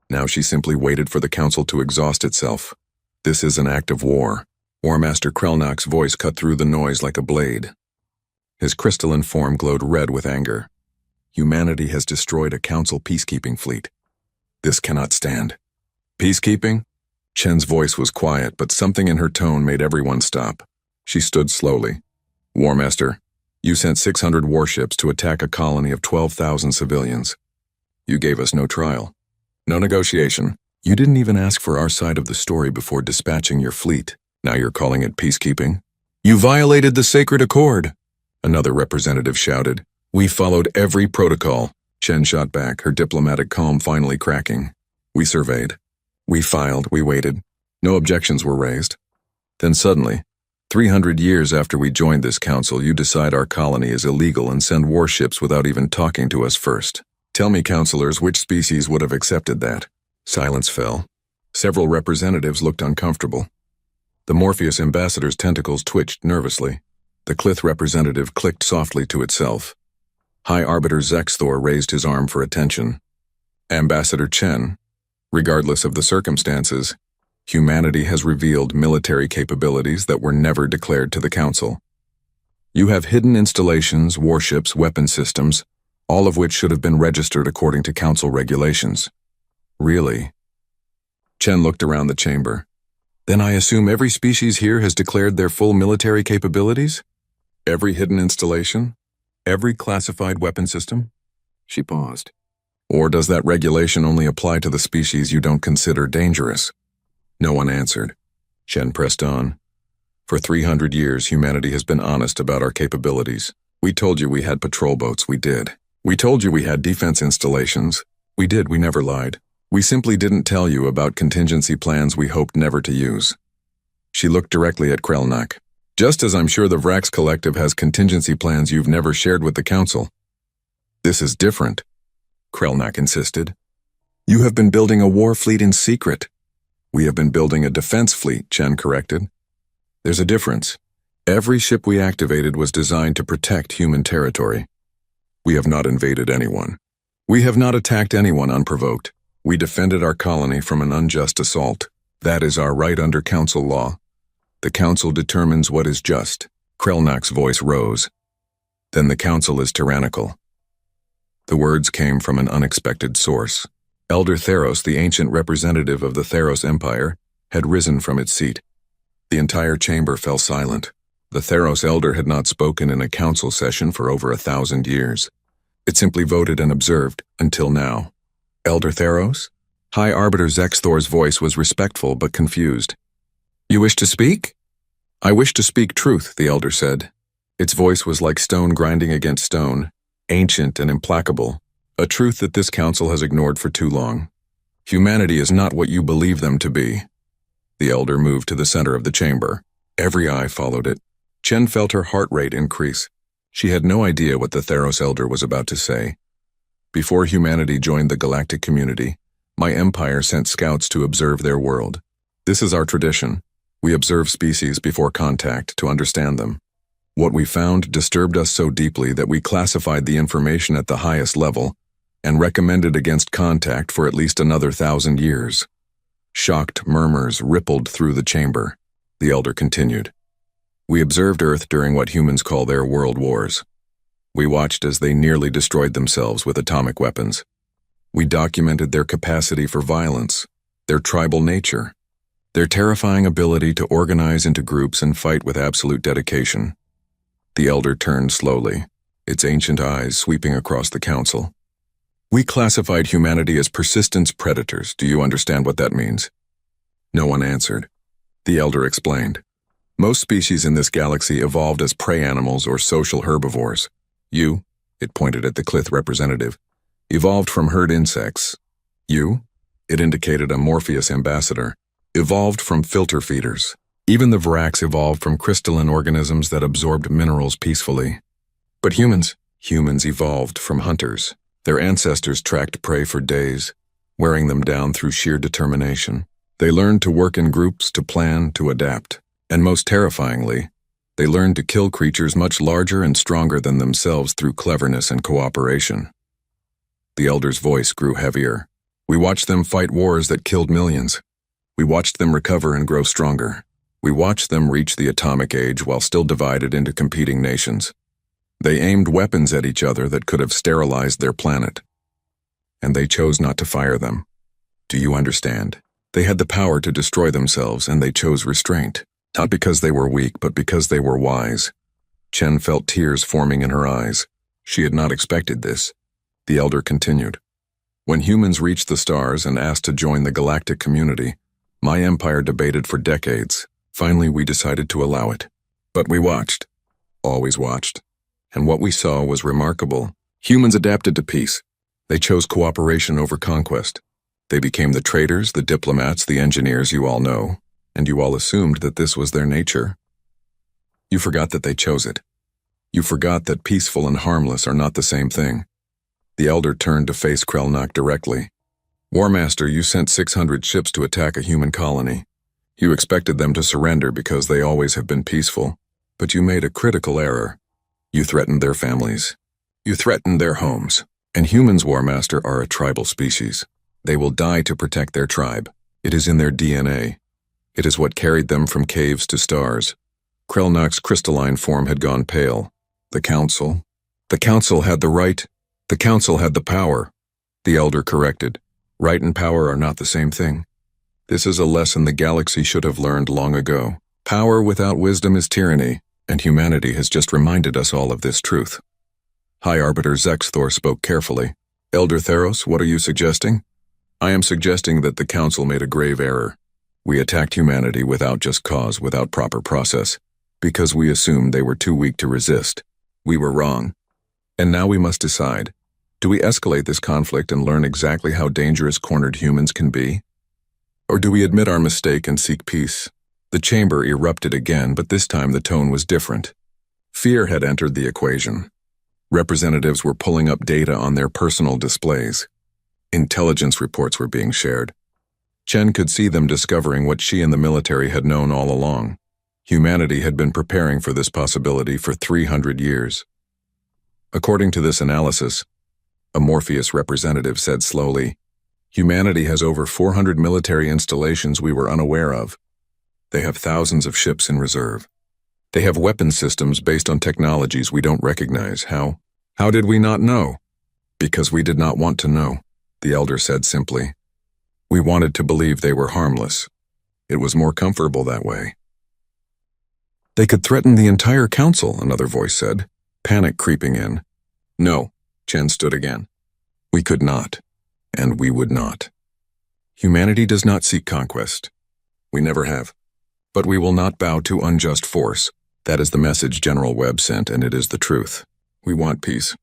S1: Now she simply waited for the council to exhaust itself. "This is an act of war." War Master Krelnok's voice cut through the noise like a blade. His crystalline form glowed red with anger. "Humanity has destroyed a council peacekeeping fleet. This cannot stand." "Peacekeeping?" Chen's voice was quiet, but something in her tone made everyone stop. She stood slowly. "War Master, you sent 600 warships to attack a colony of 12,000 civilians. You gave us no trial, no negotiation. You didn't even ask for our side of the story before dispatching your fleet. Now you're calling it peacekeeping? You violated the sacred accord," another representative shouted. "We followed every protocol." Chen shot back, her diplomatic calm finally cracking. "We surveyed. We filed. We waited. No objections were raised. Then suddenly, 300 years after we joined this council, you decide our colony is illegal and send warships without even talking to us first. Tell me, councilors, which species would have accepted that?" Silence fell. Several representatives looked uncomfortable. The Morpheus ambassador's tentacles twitched nervously. The Clith representative clicked softly to itself. High Arbiter Zexthor raised his arm for attention. "Ambassador Chen, regardless of the circumstances, humanity has revealed military capabilities that were never declared to the Council. You have hidden installations, warships, weapon systems, all of which should have been registered according to Council regulations. Really? Chen looked around the chamber. Then I assume every species here has declared their full military capabilities? Every hidden installation? Every classified weapon system? She paused. Or does that regulation only apply to the species you don't consider dangerous? No one answered. Chen pressed on. For 300 years, humanity has been honest about our capabilities. We told you we had patrol boats, we did. We told you we had defense installations. We did, we never lied. We simply didn't tell you about contingency plans we hoped never to use. She looked directly at Krelnak. Just as I'm sure the Vrax Collective has contingency plans you've never shared with the Council. This is different, Krelnak insisted. You have been building a war fleet in secret. We have been building a defense fleet, Chen corrected. There's a difference. Every ship we activated was designed to protect human territory. We have not invaded anyone. We have not attacked anyone unprovoked. We defended our colony from an unjust assault. That is our right under Council law. The Council determines what is just. Krelnak's voice rose. Then the Council is tyrannical. The words came from an unexpected source. Elder Theros, the ancient representative of the Theros Empire, had risen from its seat. The entire chamber fell silent. The Theros Elder had not spoken in a council session for over 1,000 years. It simply voted and observed, until now. Elder Theros? High Arbiter Zexthor's voice was respectful but confused. You wish to speak? I wish to speak truth, the Elder said. Its voice was like stone grinding against stone, ancient and implacable, a truth that this council has ignored for too long. Humanity is not what you believe them to be. The Elder moved to the center of the chamber. Every eye followed it. Chen felt her heart rate increase. She had no idea what the Theros Elder was about to say. Before humanity joined the galactic community, my empire sent scouts to observe their world. This is our tradition. We observe species before contact to understand them. What we found disturbed us so deeply that we classified the information at the highest level and recommended against contact for at least another 1,000 years. Shocked murmurs rippled through the chamber. The Elder continued. We observed Earth during what humans call their world wars. We watched as they nearly destroyed themselves with atomic weapons. We documented their capacity for violence, their tribal nature, their terrifying ability to organize into groups and fight with absolute dedication. The Elder turned slowly, its ancient eyes sweeping across the council. We classified humanity as persistence predators. Do you understand what that means? No one answered. The Elder explained. Most species in this galaxy evolved as prey animals or social herbivores. You, it pointed at the Clith representative, evolved from herd insects. You, it indicated a Morpheus ambassador, evolved from filter feeders. Even the Vrax evolved from crystalline organisms that absorbed minerals peacefully. But humans evolved from hunters. Their ancestors tracked prey for days, wearing them down through sheer determination. They learned to work in groups, to plan, to adapt. And most terrifyingly, they learned to kill creatures much larger and stronger than themselves through cleverness and cooperation. The Elder's voice grew heavier. We watched them fight wars that killed millions. We watched them recover and grow stronger. We watched them reach the atomic age while still divided into competing nations. They aimed weapons at each other that could have sterilized their planet. And they chose not to fire them. Do you understand? They had the power to destroy themselves, and they chose restraint. Not because they were weak, but because they were wise. Chen felt tears forming in her eyes. She had not expected this. The Elder continued. When humans reached the stars and asked to join the galactic community, my empire debated for decades. Finally, we decided to allow it. But we watched. Always watched. And what we saw was remarkable. Humans adapted to peace. They chose cooperation over conquest. They became the traders, the diplomats, the engineers you all know, and you all assumed that this was their nature. You forgot that they chose it. You forgot that peaceful and harmless are not the same thing. The Elder turned to face Krelnak directly. War Master, you sent 600 ships to attack a human colony. You expected them to surrender because they always have been peaceful, but you made a critical error. You threatened their families. You threatened their homes. And humans, War Master, are a tribal species. They will die to protect their tribe. It is in their DNA. It is what carried them from caves to stars. Krelnak's crystalline form had gone pale. The council? The council had the right. The council had the power. The elder corrected. Right and power are not the same thing. This is a lesson the galaxy should have learned long ago. Power without wisdom is tyranny, and humanity has just reminded us all of this truth. High Arbiter Zexthor spoke carefully. Elder Theros, what are you suggesting? I am suggesting that the council made a grave error. We attacked humanity without just cause, without proper process, because we assumed they were too weak to resist. We were wrong. And now we must decide. Do we escalate this conflict and learn exactly how dangerous cornered humans can be? Or do we admit our mistake and seek peace? The chamber erupted again, but this time the tone was different. Fear had entered the equation. Representatives were pulling up data on their personal displays. Intelligence reports were being shared. Chen could see them discovering what she and the military had known all along. Humanity had been preparing for this possibility for 300 years. According to this analysis, a Morpheus representative said slowly, humanity has over 400 military installations we were unaware of. They have thousands of ships in reserve. They have weapon systems based on technologies we don't recognize. How? How did we not know? Because we did not want to know, the elder said simply. We wanted to believe they were harmless. It was more comfortable that way. They could threaten the entire council, another voice said, panic creeping in. No, Chen stood again. We could not, and we would not. Humanity does not seek conquest. We never have. But we will not bow to unjust force. That is the message General Webb sent, and it is the truth. We want peace.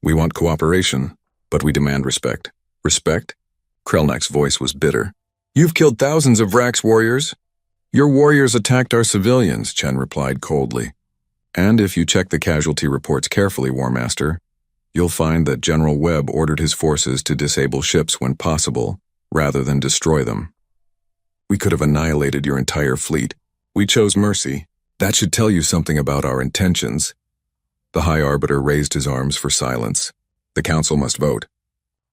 S1: We want cooperation, but we demand respect. Respect? Krelnak's voice was bitter. You've killed thousands of Vrax warriors. Your warriors attacked our civilians, Chen replied coldly. And if you check the casualty reports carefully, War Master, you'll find that General Webb ordered his forces to disable ships when possible, rather than destroy them. We could have annihilated your entire fleet. We chose mercy. That should tell you something about our intentions. The High Arbiter raised his arms for silence. The Council must vote.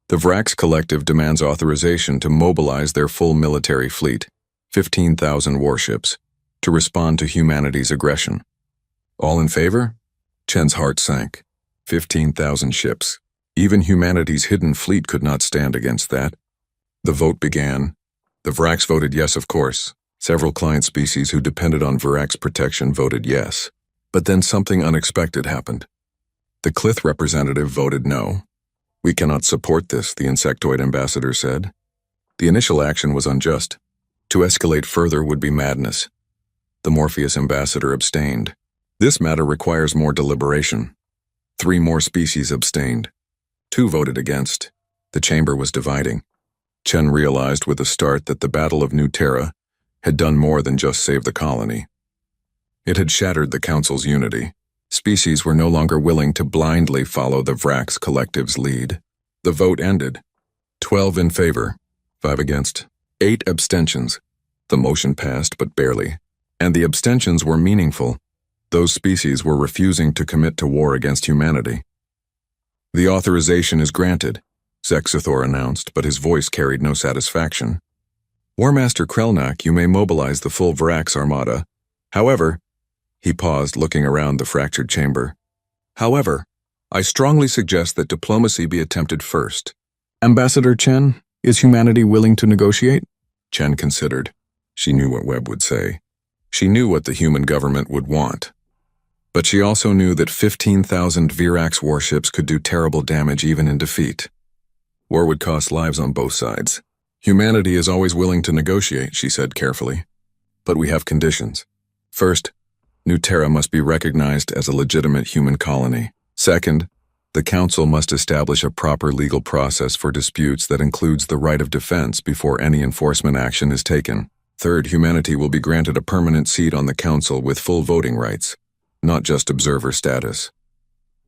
S1: The Vrax Collective demands authorization to mobilize their full military fleet, 15,000 warships, to respond to humanity's aggression. All in favor? Chen's heart sank. 15,000 ships. Even humanity's hidden fleet could not stand against that. The vote began. The Vrax voted yes, of course. Several client species who depended on Vrax protection voted yes. But then something unexpected happened. The Clith representative voted no. We cannot support this, the insectoid ambassador said. The initial action was unjust. To escalate further would be madness. The Morpheus ambassador abstained. This matter requires more deliberation. 3 more species abstained. 2 voted against. The chamber was dividing. Chen realized with a start that the Battle of New Terra had done more than just save the colony. It had shattered the Council's unity. Species were no longer willing to blindly follow the Vrax Collective's lead. The vote ended. 12 in favor, 5 against, 8 abstentions. The motion passed, but barely. And the abstentions were meaningful. Those species were refusing to commit to war against humanity. The authorization is granted, Zexthor announced, but his voice carried no satisfaction. War Master Krelnak, you may mobilize the full Vrax armada. However, he paused, looking around the fractured chamber. However, I strongly suggest that diplomacy be attempted first. Ambassador Chen, is humanity willing to negotiate? Chen considered. She knew what Webb would say. She knew what the human government would want. But she also knew that 15,000 Virax warships could do terrible damage even in defeat. War would cost lives on both sides. Humanity is always willing to negotiate, she said carefully. But we have conditions. First, New Terra must be recognized as a legitimate human colony. Second, the Council must establish a proper legal process for disputes that includes the right of defense before any enforcement action is taken. Third, humanity will be granted a permanent seat on the Council with full voting rights, not just observer status.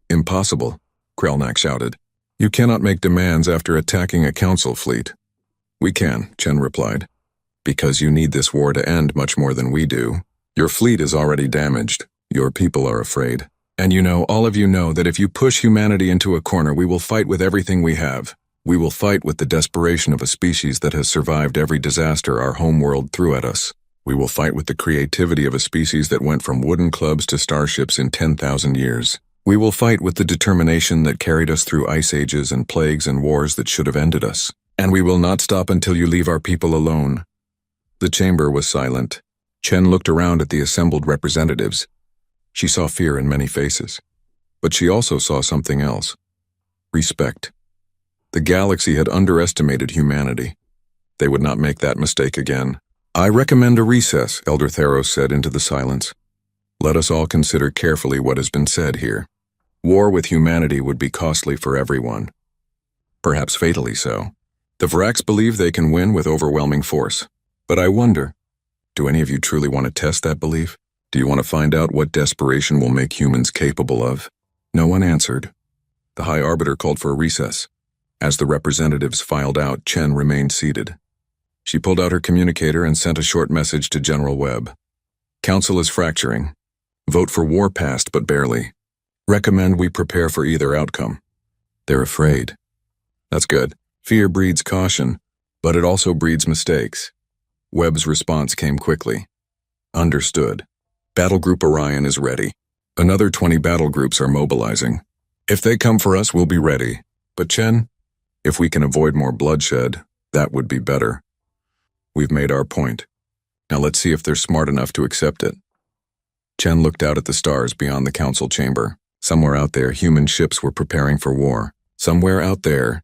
S1: Impossible, Krelnak shouted. You cannot make demands after attacking a Council fleet. We can, Chen replied. Because you need this war to end much more than we do. Your fleet is already damaged. Your people are afraid. And all of you know that if you push humanity into a corner, we will fight with everything we have. We will fight with the desperation of a species that has survived every disaster our homeworld threw at us. We will fight with the creativity of a species that went from wooden clubs to starships in 10,000 years. We will fight with the determination that carried us through ice ages and plagues and wars that should have ended us. And we will not stop until you leave our people alone." The chamber was silent. Chen looked around at the assembled representatives. She saw fear in many faces. But she also saw something else. Respect. The galaxy had underestimated humanity. They would not make that mistake again. "I recommend a recess," Elder Theros said into the silence. "Let us all consider carefully what has been said here. War with humanity would be costly for everyone. Perhaps fatally so. The Vraks believe they can win with overwhelming force. But I wonder, do any of you truly want to test that belief? Do you want to find out what desperation will make humans capable of?" No one answered. The High Arbiter called for a recess. As the representatives filed out, Chen remained seated. She pulled out her communicator and sent a short message to General Webb. "Council is fracturing. Vote for war passed, but barely. Recommend we prepare for either outcome. They're afraid." That's good. Fear breeds caution, but it also breeds mistakes. Webb's response came quickly. "Understood. Battle Group Orion is ready. Another 20 battle groups are mobilizing. If they come for us, we'll be ready. But Chen, if we can avoid more bloodshed, that would be better. We've made our point. Now let's see if they're smart enough to accept it." Chen looked out at the stars beyond the council chamber. Somewhere out there, human ships were preparing for war. Somewhere out there,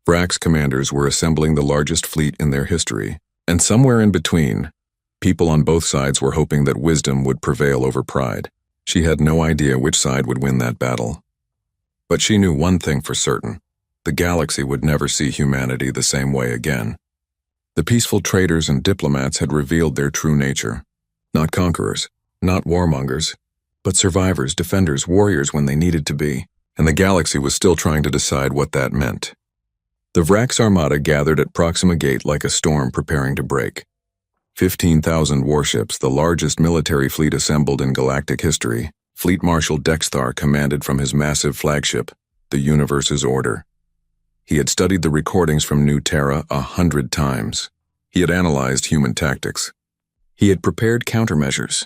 S1: Vraks commanders were assembling the largest fleet in their history. And somewhere in between, people on both sides were hoping that wisdom would prevail over pride. She had no idea which side would win that battle. But she knew one thing for certain. The galaxy would never see humanity the same way again. The peaceful traders and diplomats had revealed their true nature. Not conquerors, not warmongers, but survivors, defenders, warriors when they needed to be. And the galaxy was still trying to decide what that meant. The Vraks Armada gathered at Proxima Gate like a storm preparing to break. 15,000 warships, the largest military fleet assembled in galactic history. Fleet Marshal Dexthar commanded from his massive flagship, the Universe's Order. He had studied the recordings from New Terra 100 times. He had analyzed human tactics. He had prepared countermeasures.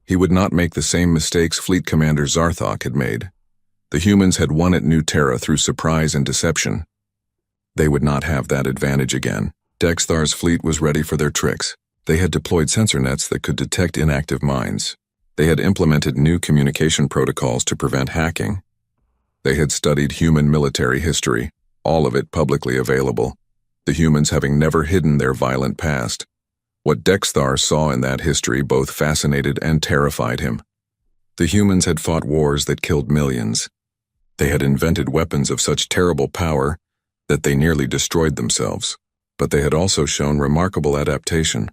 S1: He would not make the same mistakes Fleet Commander Zarthok had made. The humans had won at New Terra through surprise and deception. They would not have that advantage again. Dexthar's fleet was ready for their tricks. They had deployed sensor nets that could detect inactive mines. They had implemented new communication protocols to prevent hacking. They had studied human military history, all of it publicly available, the humans having never hidden their violent past. What Dexthar saw in that history both fascinated and terrified him. The humans had fought wars that killed millions. They had invented weapons of such terrible power that they nearly destroyed themselves. But they had also shown remarkable adaptation,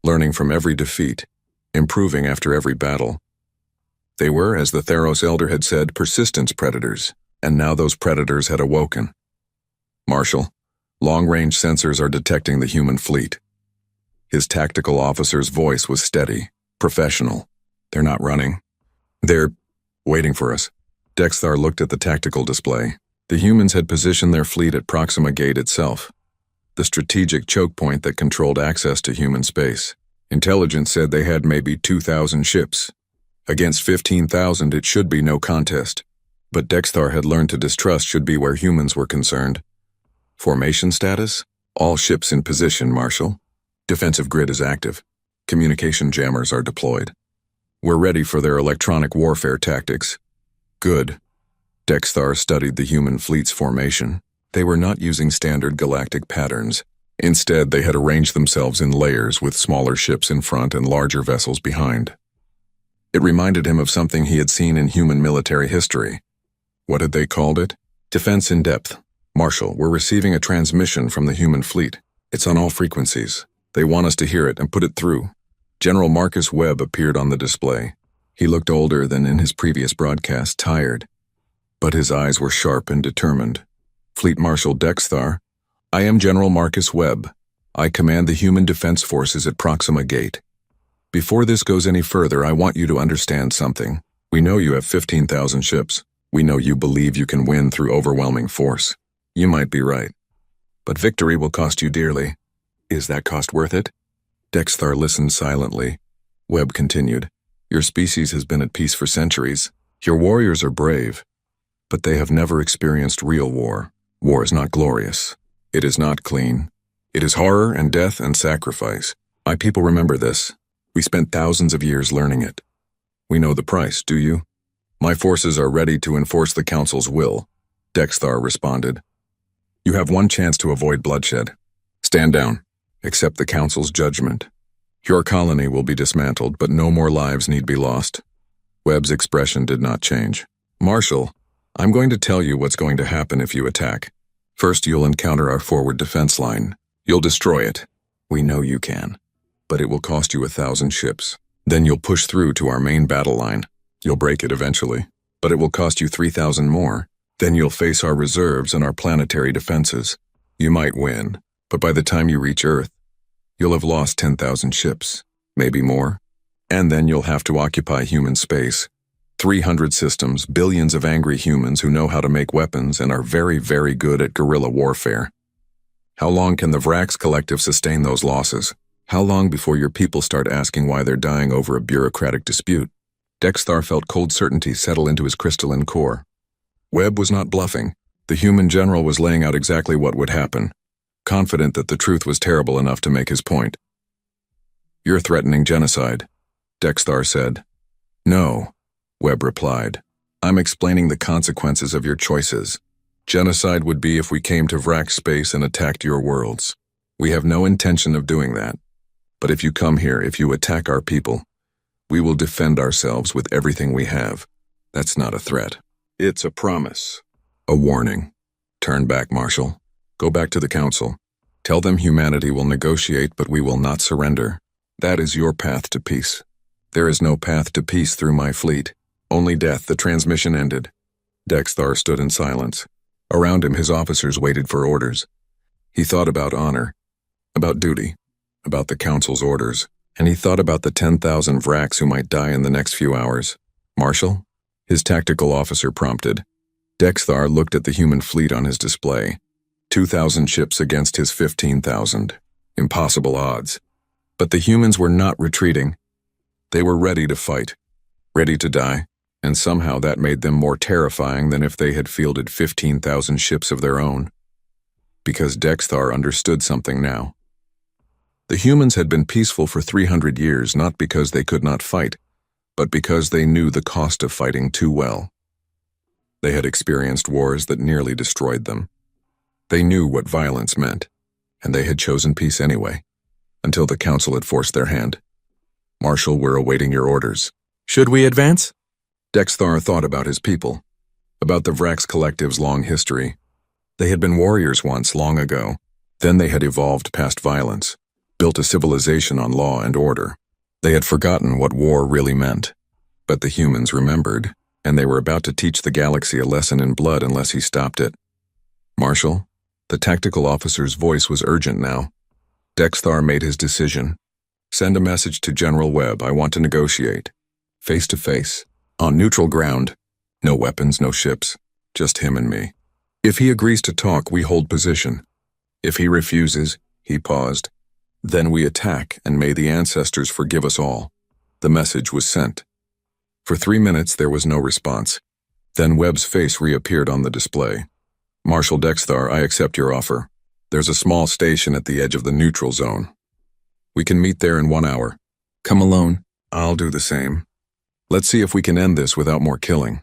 S1: learning from every defeat, improving after every battle. They were, as the Theros Elder had said, persistence predators, and now those predators had awoken. "Marshal, long-range sensors are detecting the human fleet." His tactical officer's voice was steady, professional. "They're not running. They're waiting for us." Dexthar looked at the tactical display. The humans had positioned their fleet at Proxima Gate itself, the strategic choke point that controlled access to human space. Intelligence said they had maybe 2,000 ships. Against 15,000, it should be no contest. But Dexthar had learned to distrust should be where humans were concerned. Formation status? All ships in position, Marshal. Defensive grid is active. Communication jammers are deployed. We're ready for their electronic warfare tactics. Good. Dexthar studied the human fleet's formation. They were not using standard galactic patterns. Instead, they had arranged themselves in layers with smaller ships in front and larger vessels behind. It reminded him of something he had seen in human military history. What had they called it? Defense in depth. Marshal, we're receiving a transmission from the human fleet. It's on all frequencies. They want us to hear it and put it through. General Marcus Webb appeared on the display. He looked older than in his previous broadcast, tired. But his eyes were sharp and determined. Fleet Marshal Dexthar, I am General Marcus Webb. I command the Human Defense Forces at Proxima Gate. Before this goes any further, I want you to understand something. We know you have 15,000 ships. We know you believe you can win through overwhelming force. You might be right. But victory will cost you dearly. Is that cost worth it? Dexthar listened silently. Webb continued. Your species has been at peace for centuries. Your warriors are brave, but they have never experienced real war. War is not glorious. It is not clean. It is horror and death and sacrifice. My people remember this. We spent thousands of years learning it. We know the price, do you? My forces are ready to enforce the Council's will, Dexthar responded. You have one chance to avoid bloodshed. Stand down. Accept the Council's judgment. Your colony will be dismantled, but no more lives need be lost. Webb's expression did not change. Marshal, I'm going to tell you what's going to happen if you attack. First, you'll encounter our forward defense line. You'll destroy it. We know you can. But it will cost you 1,000 ships. Then you'll push through to our main battle line. You'll break it eventually, but it will cost you 3,000 more. Then you'll face our reserves and our planetary defenses. You might win, but by the time you reach Earth, you'll have lost 10,000 ships, maybe more. And then you'll have to occupy human space. 300 systems, billions of angry humans who know how to make weapons and are very, very good at guerrilla warfare. How long can the Vrax Collective sustain those losses? How long before your people start asking why they're dying over a bureaucratic dispute? Dexthar felt cold certainty settle into his crystalline core. Webb was not bluffing. The human general was laying out exactly what would happen, confident that the truth was terrible enough to make his point. You're threatening genocide, Dexthar said. No, Webb replied. I'm explaining the consequences of your choices. Genocide would be if we came to Vrax space and attacked your worlds. We have no intention of doing that. But if you come here, if you attack our people, we will defend ourselves with everything we have. That's not a threat. It's a promise. A warning. Turn back, Marshal. Go back to the Council. Tell them humanity will negotiate, but we will not surrender. That is your path to peace. There is no path to peace through my fleet. Only death. The transmission ended. Dexthar stood in silence. Around him, his officers waited for orders. He thought about honor, about duty, about the Council's orders, and he thought about the 10,000 Vrax who might die in the next few hours. Marshal? His tactical officer prompted. Dexthar looked at the human fleet on his display. 2,000 ships against his 15,000. Impossible odds. But the humans were not retreating. They were ready to fight, ready to die, and somehow that made them more terrifying than if they had fielded 15,000 ships of their own. Because Dexthar understood something now. The humans had been peaceful for 300 years, not because they could not fight, but because they knew the cost of fighting too well. They had experienced wars that nearly destroyed them. They knew what violence meant, and they had chosen peace anyway, until the Council had forced their hand. Marshal, we're awaiting your orders. Should we advance? Dexthar thought about his people, about the Vrax Collective's long history. They had been warriors once, long ago. Then they had evolved past violence, built a civilization on law and order. They had forgotten what war really meant. But the humans remembered, and they were about to teach the galaxy a lesson in blood unless he stopped it. Marshal, the tactical officer's voice was urgent now. Dexthar made his decision. Send a message to General Webb. I want to negotiate. Face to face. On neutral ground. No weapons, no ships. Just him and me. If he agrees to talk, we hold position. If he refuses, he paused. Then we attack, and may the ancestors forgive us all. The message was sent. For 3 minutes, there was no response. Then Webb's face reappeared on the display. Marshal Dexthar, I accept your offer. There's a small station at the edge of the neutral zone. We can meet there in 1 hour. Come alone. I'll do the same. Let's see if we can end this without more killing.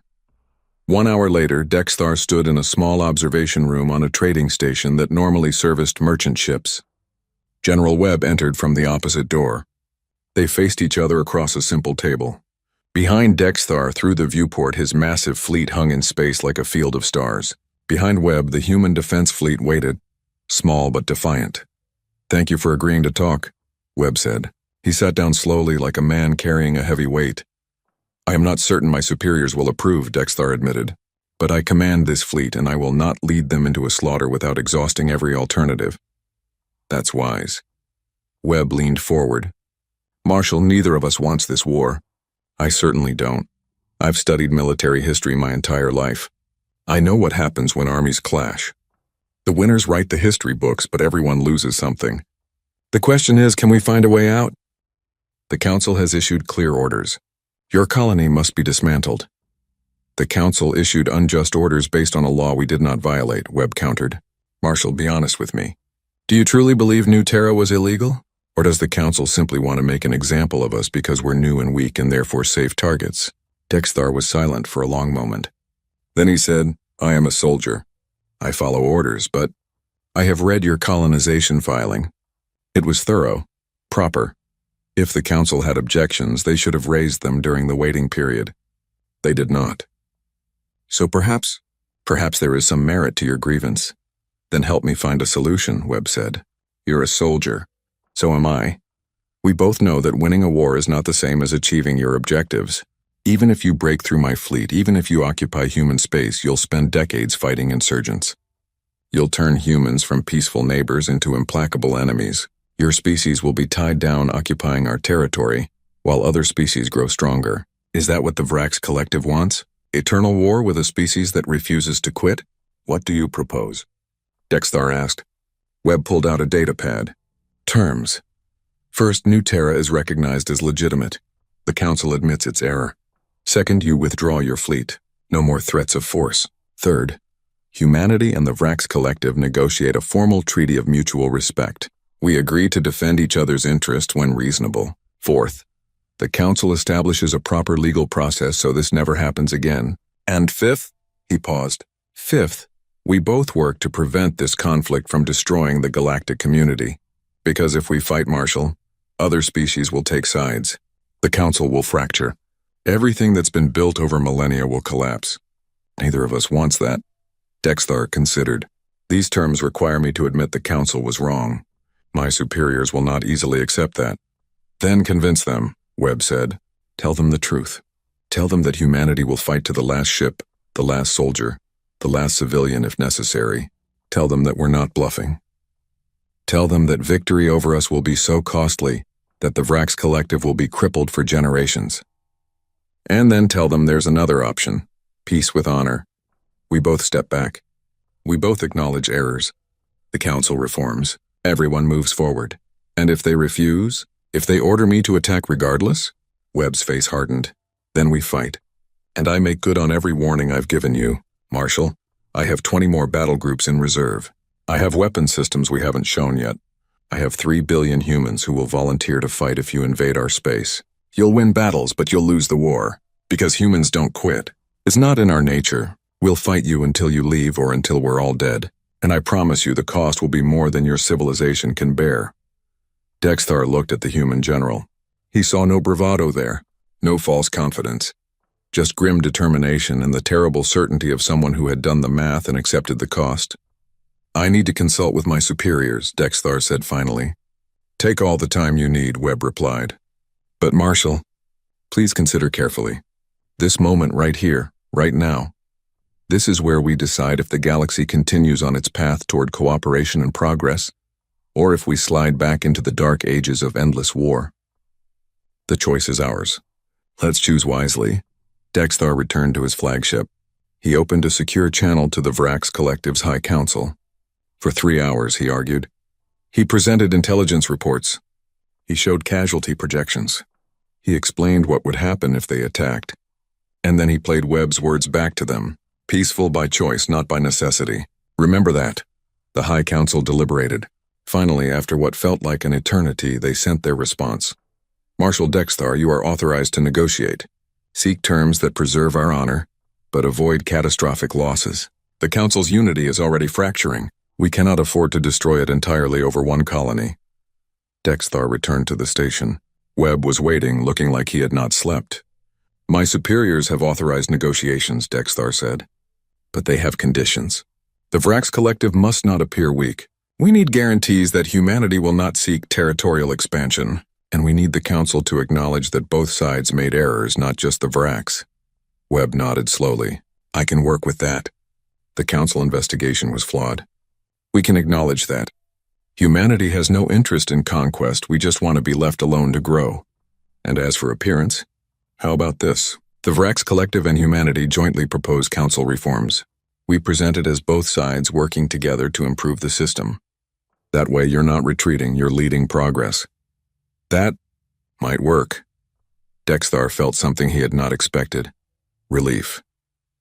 S1: 1 hour later, Dexthar stood in a small observation room on a trading station that normally serviced merchant ships. General Webb entered from the opposite door. They faced each other across a simple table. Behind Dexthar, through the viewport, his massive fleet hung in space like a field of stars. Behind Webb, the human defense fleet waited, small but defiant. Thank you for agreeing to talk, Webb said. He sat down slowly like a man carrying a heavy weight. I am not certain my superiors will approve, Dexthar admitted. But I command this fleet, and I will not lead them into a slaughter without exhausting every alternative. That's wise. Webb leaned forward. Marshal, neither of us wants this war. I certainly don't. I've studied military history my entire life. I know what happens when armies clash. The winners write the history books, but everyone loses something. The question is, can we find a way out? The Council has issued clear orders. Your colony must be dismantled. The Council issued unjust orders based on a law we did not violate, Webb countered. Marshall, be honest with me. Do you truly believe New Terra was illegal? Or does the Council simply want to make an example of us because we're new and weak and therefore safe targets? Dexthar was silent for a long moment. Then he said, I am a soldier. I follow orders, but I have read your colonization filing. It was thorough, proper. If the Council had objections, they should have raised them during the waiting period. They did not. So perhaps there is some merit to your grievance. Then help me find a solution, Webb said. You're a soldier. So am I. We both know that winning a war is not the same as achieving your objectives. Even if you break through my fleet, even if you occupy human space, you'll spend decades fighting insurgents. You'll turn humans from peaceful neighbors into implacable enemies. Your species will be tied down occupying our territory, while other species grow stronger. Is that what the Vrax Collective wants? Eternal war with a species that refuses to quit? What do you propose? Dexthar asked. Webb pulled out a data pad. Terms. First, New Terra is recognized as legitimate. The Council admits its error. Second, you withdraw your fleet. No more threats of force. Third, humanity and the Vrax Collective negotiate a formal treaty of mutual respect. We agree to defend each other's interest when reasonable. Fourth, the Council establishes a proper legal process so this never happens again. And fifth, he paused. Fifth, we both work to prevent this conflict from destroying the galactic community. Because if we fight Marshall, other species will take sides. The Council will fracture. Everything that's been built over millennia will collapse. Neither of us wants that. Dexthar considered. These terms require me to admit the Council was wrong. My superiors will not easily accept that. Then convince them, Webb said. Tell them the truth. Tell them that humanity will fight to the last ship, the last soldier, the last civilian if necessary. Tell them that we're not bluffing. Tell them that victory over us will be so costly that the Vrax Collective will be crippled for generations. And then tell them there's another option, peace with honor. We both step back. We both acknowledge errors. The Council reforms. Everyone moves forward. And if they refuse, if they order me to attack regardless, Webb's face hardened. Then we fight. And I make good on every warning I've given you, Marshall. I have 20 more battle groups in reserve. I have weapon systems we haven't shown yet. I have 3 billion humans who will volunteer to fight if you invade our space. You'll win battles, but you'll lose the war. Because humans don't quit. It's not in our nature. We'll fight you until you leave or until we're all dead. And I promise you the cost will be more than your civilization can bear. Dexthar looked at the human general. He saw no bravado there, no false confidence. Just grim determination and the terrible certainty of someone who had done the math and accepted the cost. I need to consult with my superiors, Dexthar said finally. Take all the time you need, Webb replied. But Marshall, please consider carefully. This moment right here, right now. This is where we decide if the galaxy continues on its path toward cooperation and progress, or if we slide back into the dark ages of endless war. The choice is ours. Let's choose wisely. Dexthar returned to his flagship. He opened a secure channel to the Vrax Collective's High Council. For 3 hours, he argued. He presented intelligence reports. He showed casualty projections. He explained what would happen if they attacked. And then he played Webb's words back to them. Peaceful by choice, not by necessity. Remember that. The High Council deliberated. Finally, after what felt like an eternity, they sent their response. Marshal Dexthar, you are authorized to negotiate. Seek terms that preserve our honor, but avoid catastrophic losses. The Council's unity is already fracturing. We cannot afford to destroy it entirely over one colony. Dexthar returned to the station. Webb was waiting, looking like he had not slept. My superiors have authorized negotiations, Dexthar said. But they have conditions. The Vrax Collective must not appear weak. We need guarantees that humanity will not seek territorial expansion, and we need the Council to acknowledge that both sides made errors, not just the Vrax. Webb nodded slowly. I can work with that. The Council investigation was flawed. We can acknowledge that. Humanity has no interest in conquest, we just want to be left alone to grow. And as for appearance, how about this? The Vrax Collective and humanity jointly propose Council reforms. We present it as both sides working together to improve the system. That way you're not retreating, you're leading progress. That might work. Dexthar felt something he had not expected. Relief.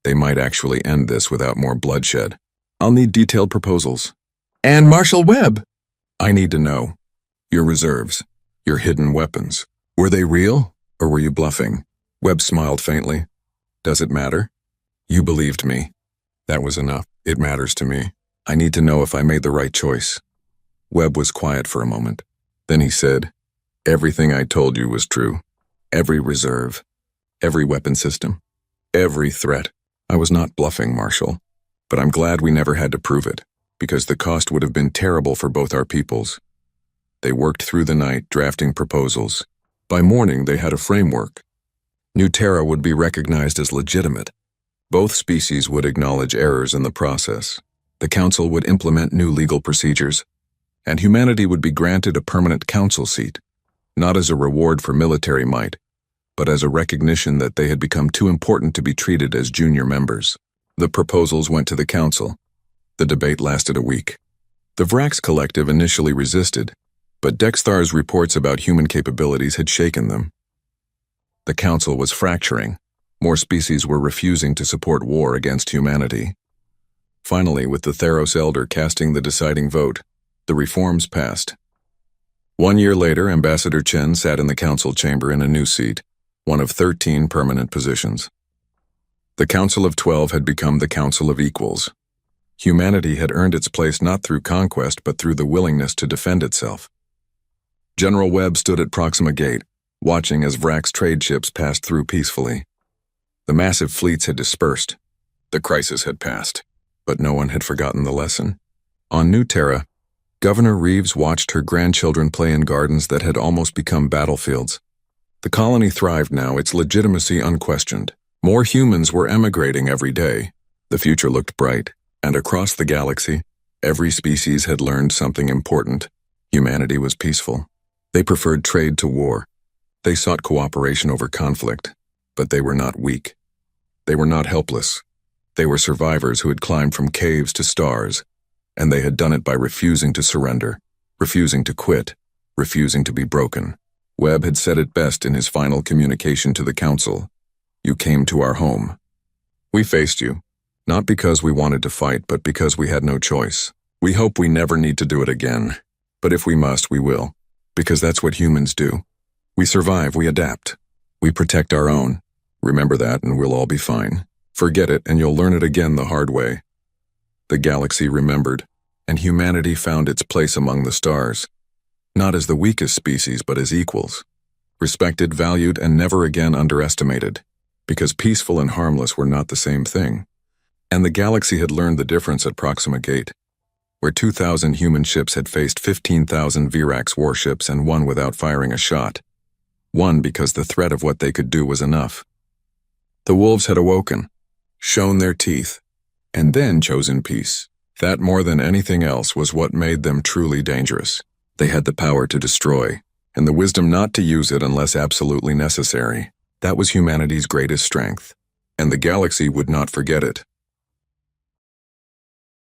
S1: They might actually end this without more bloodshed. I'll need detailed proposals. And Marshal Webb! I need to know. Your reserves. Your hidden weapons. Were they real, or were you bluffing? Webb smiled faintly. Does it matter? You believed me. That was enough. It matters to me. I need to know if I made the right choice. Webb was quiet for a moment. Then he said, everything I told you was true. Every reserve. Every weapon system. Every threat. I was not bluffing, Marshal. But I'm glad we never had to prove it, because the cost would have been terrible for both our peoples. They worked through the night, drafting proposals. By morning, they had a framework. New Terra would be recognized as legitimate. Both species would acknowledge errors in the process. The Council would implement new legal procedures, and humanity would be granted a permanent council seat, not as a reward for military might, but as a recognition that they had become too important to be treated as junior members. The proposals went to the Council. The debate lasted a week. The Vrax Collective initially resisted, but Dexthar's reports about human capabilities had shaken them. The Council was fracturing. More species were refusing to support war against humanity. Finally, with the Theros Elder casting the deciding vote, the reforms passed. 1 year later, Ambassador Chen sat in the council chamber in a new seat, one of 13 permanent positions. The Council of 12 had become the Council of Equals. Humanity had earned its place not through conquest but through the willingness to defend itself. General Webb stood at Proxima Gate, watching as Vrax trade ships passed through peacefully. The massive fleets had dispersed. The crisis had passed, but no one had forgotten the lesson. On New Terra, Governor Reeves watched her grandchildren play in gardens that had almost become battlefields. The colony thrived now, its legitimacy unquestioned. More humans were emigrating every day. The future looked bright, and across the galaxy, every species had learned something important. Humanity was peaceful. They preferred trade to war. They sought cooperation over conflict, but they were not weak. They were not helpless. They were survivors who had climbed from caves to stars, and they had done it by refusing to surrender, refusing to quit, refusing to be broken. Webb had said it best in his final communication to the Council. You came to our home. We faced you, not because we wanted to fight, but because we had no choice. We hope we never need to do it again, but if we must, we will, because that's what humans do. We survive, we adapt. We protect our own. Remember that and we'll all be fine. Forget it and you'll learn it again the hard way. The galaxy remembered, and humanity found its place among the stars, not as the weakest species but as equals, respected, valued, and never again underestimated, because peaceful and harmless were not the same thing. And the galaxy had learned the difference at Proxima Gate, where 2,000 human ships had faced 15,000 Virax warships and won without firing a shot. Won because the threat of what they could do was enough. The wolves had awoken, shown their teeth, and then chosen peace. That more than anything else was what made them truly dangerous. They had the power to destroy, and the wisdom not to use it unless absolutely necessary. That was humanity's greatest strength, and the galaxy would not forget it.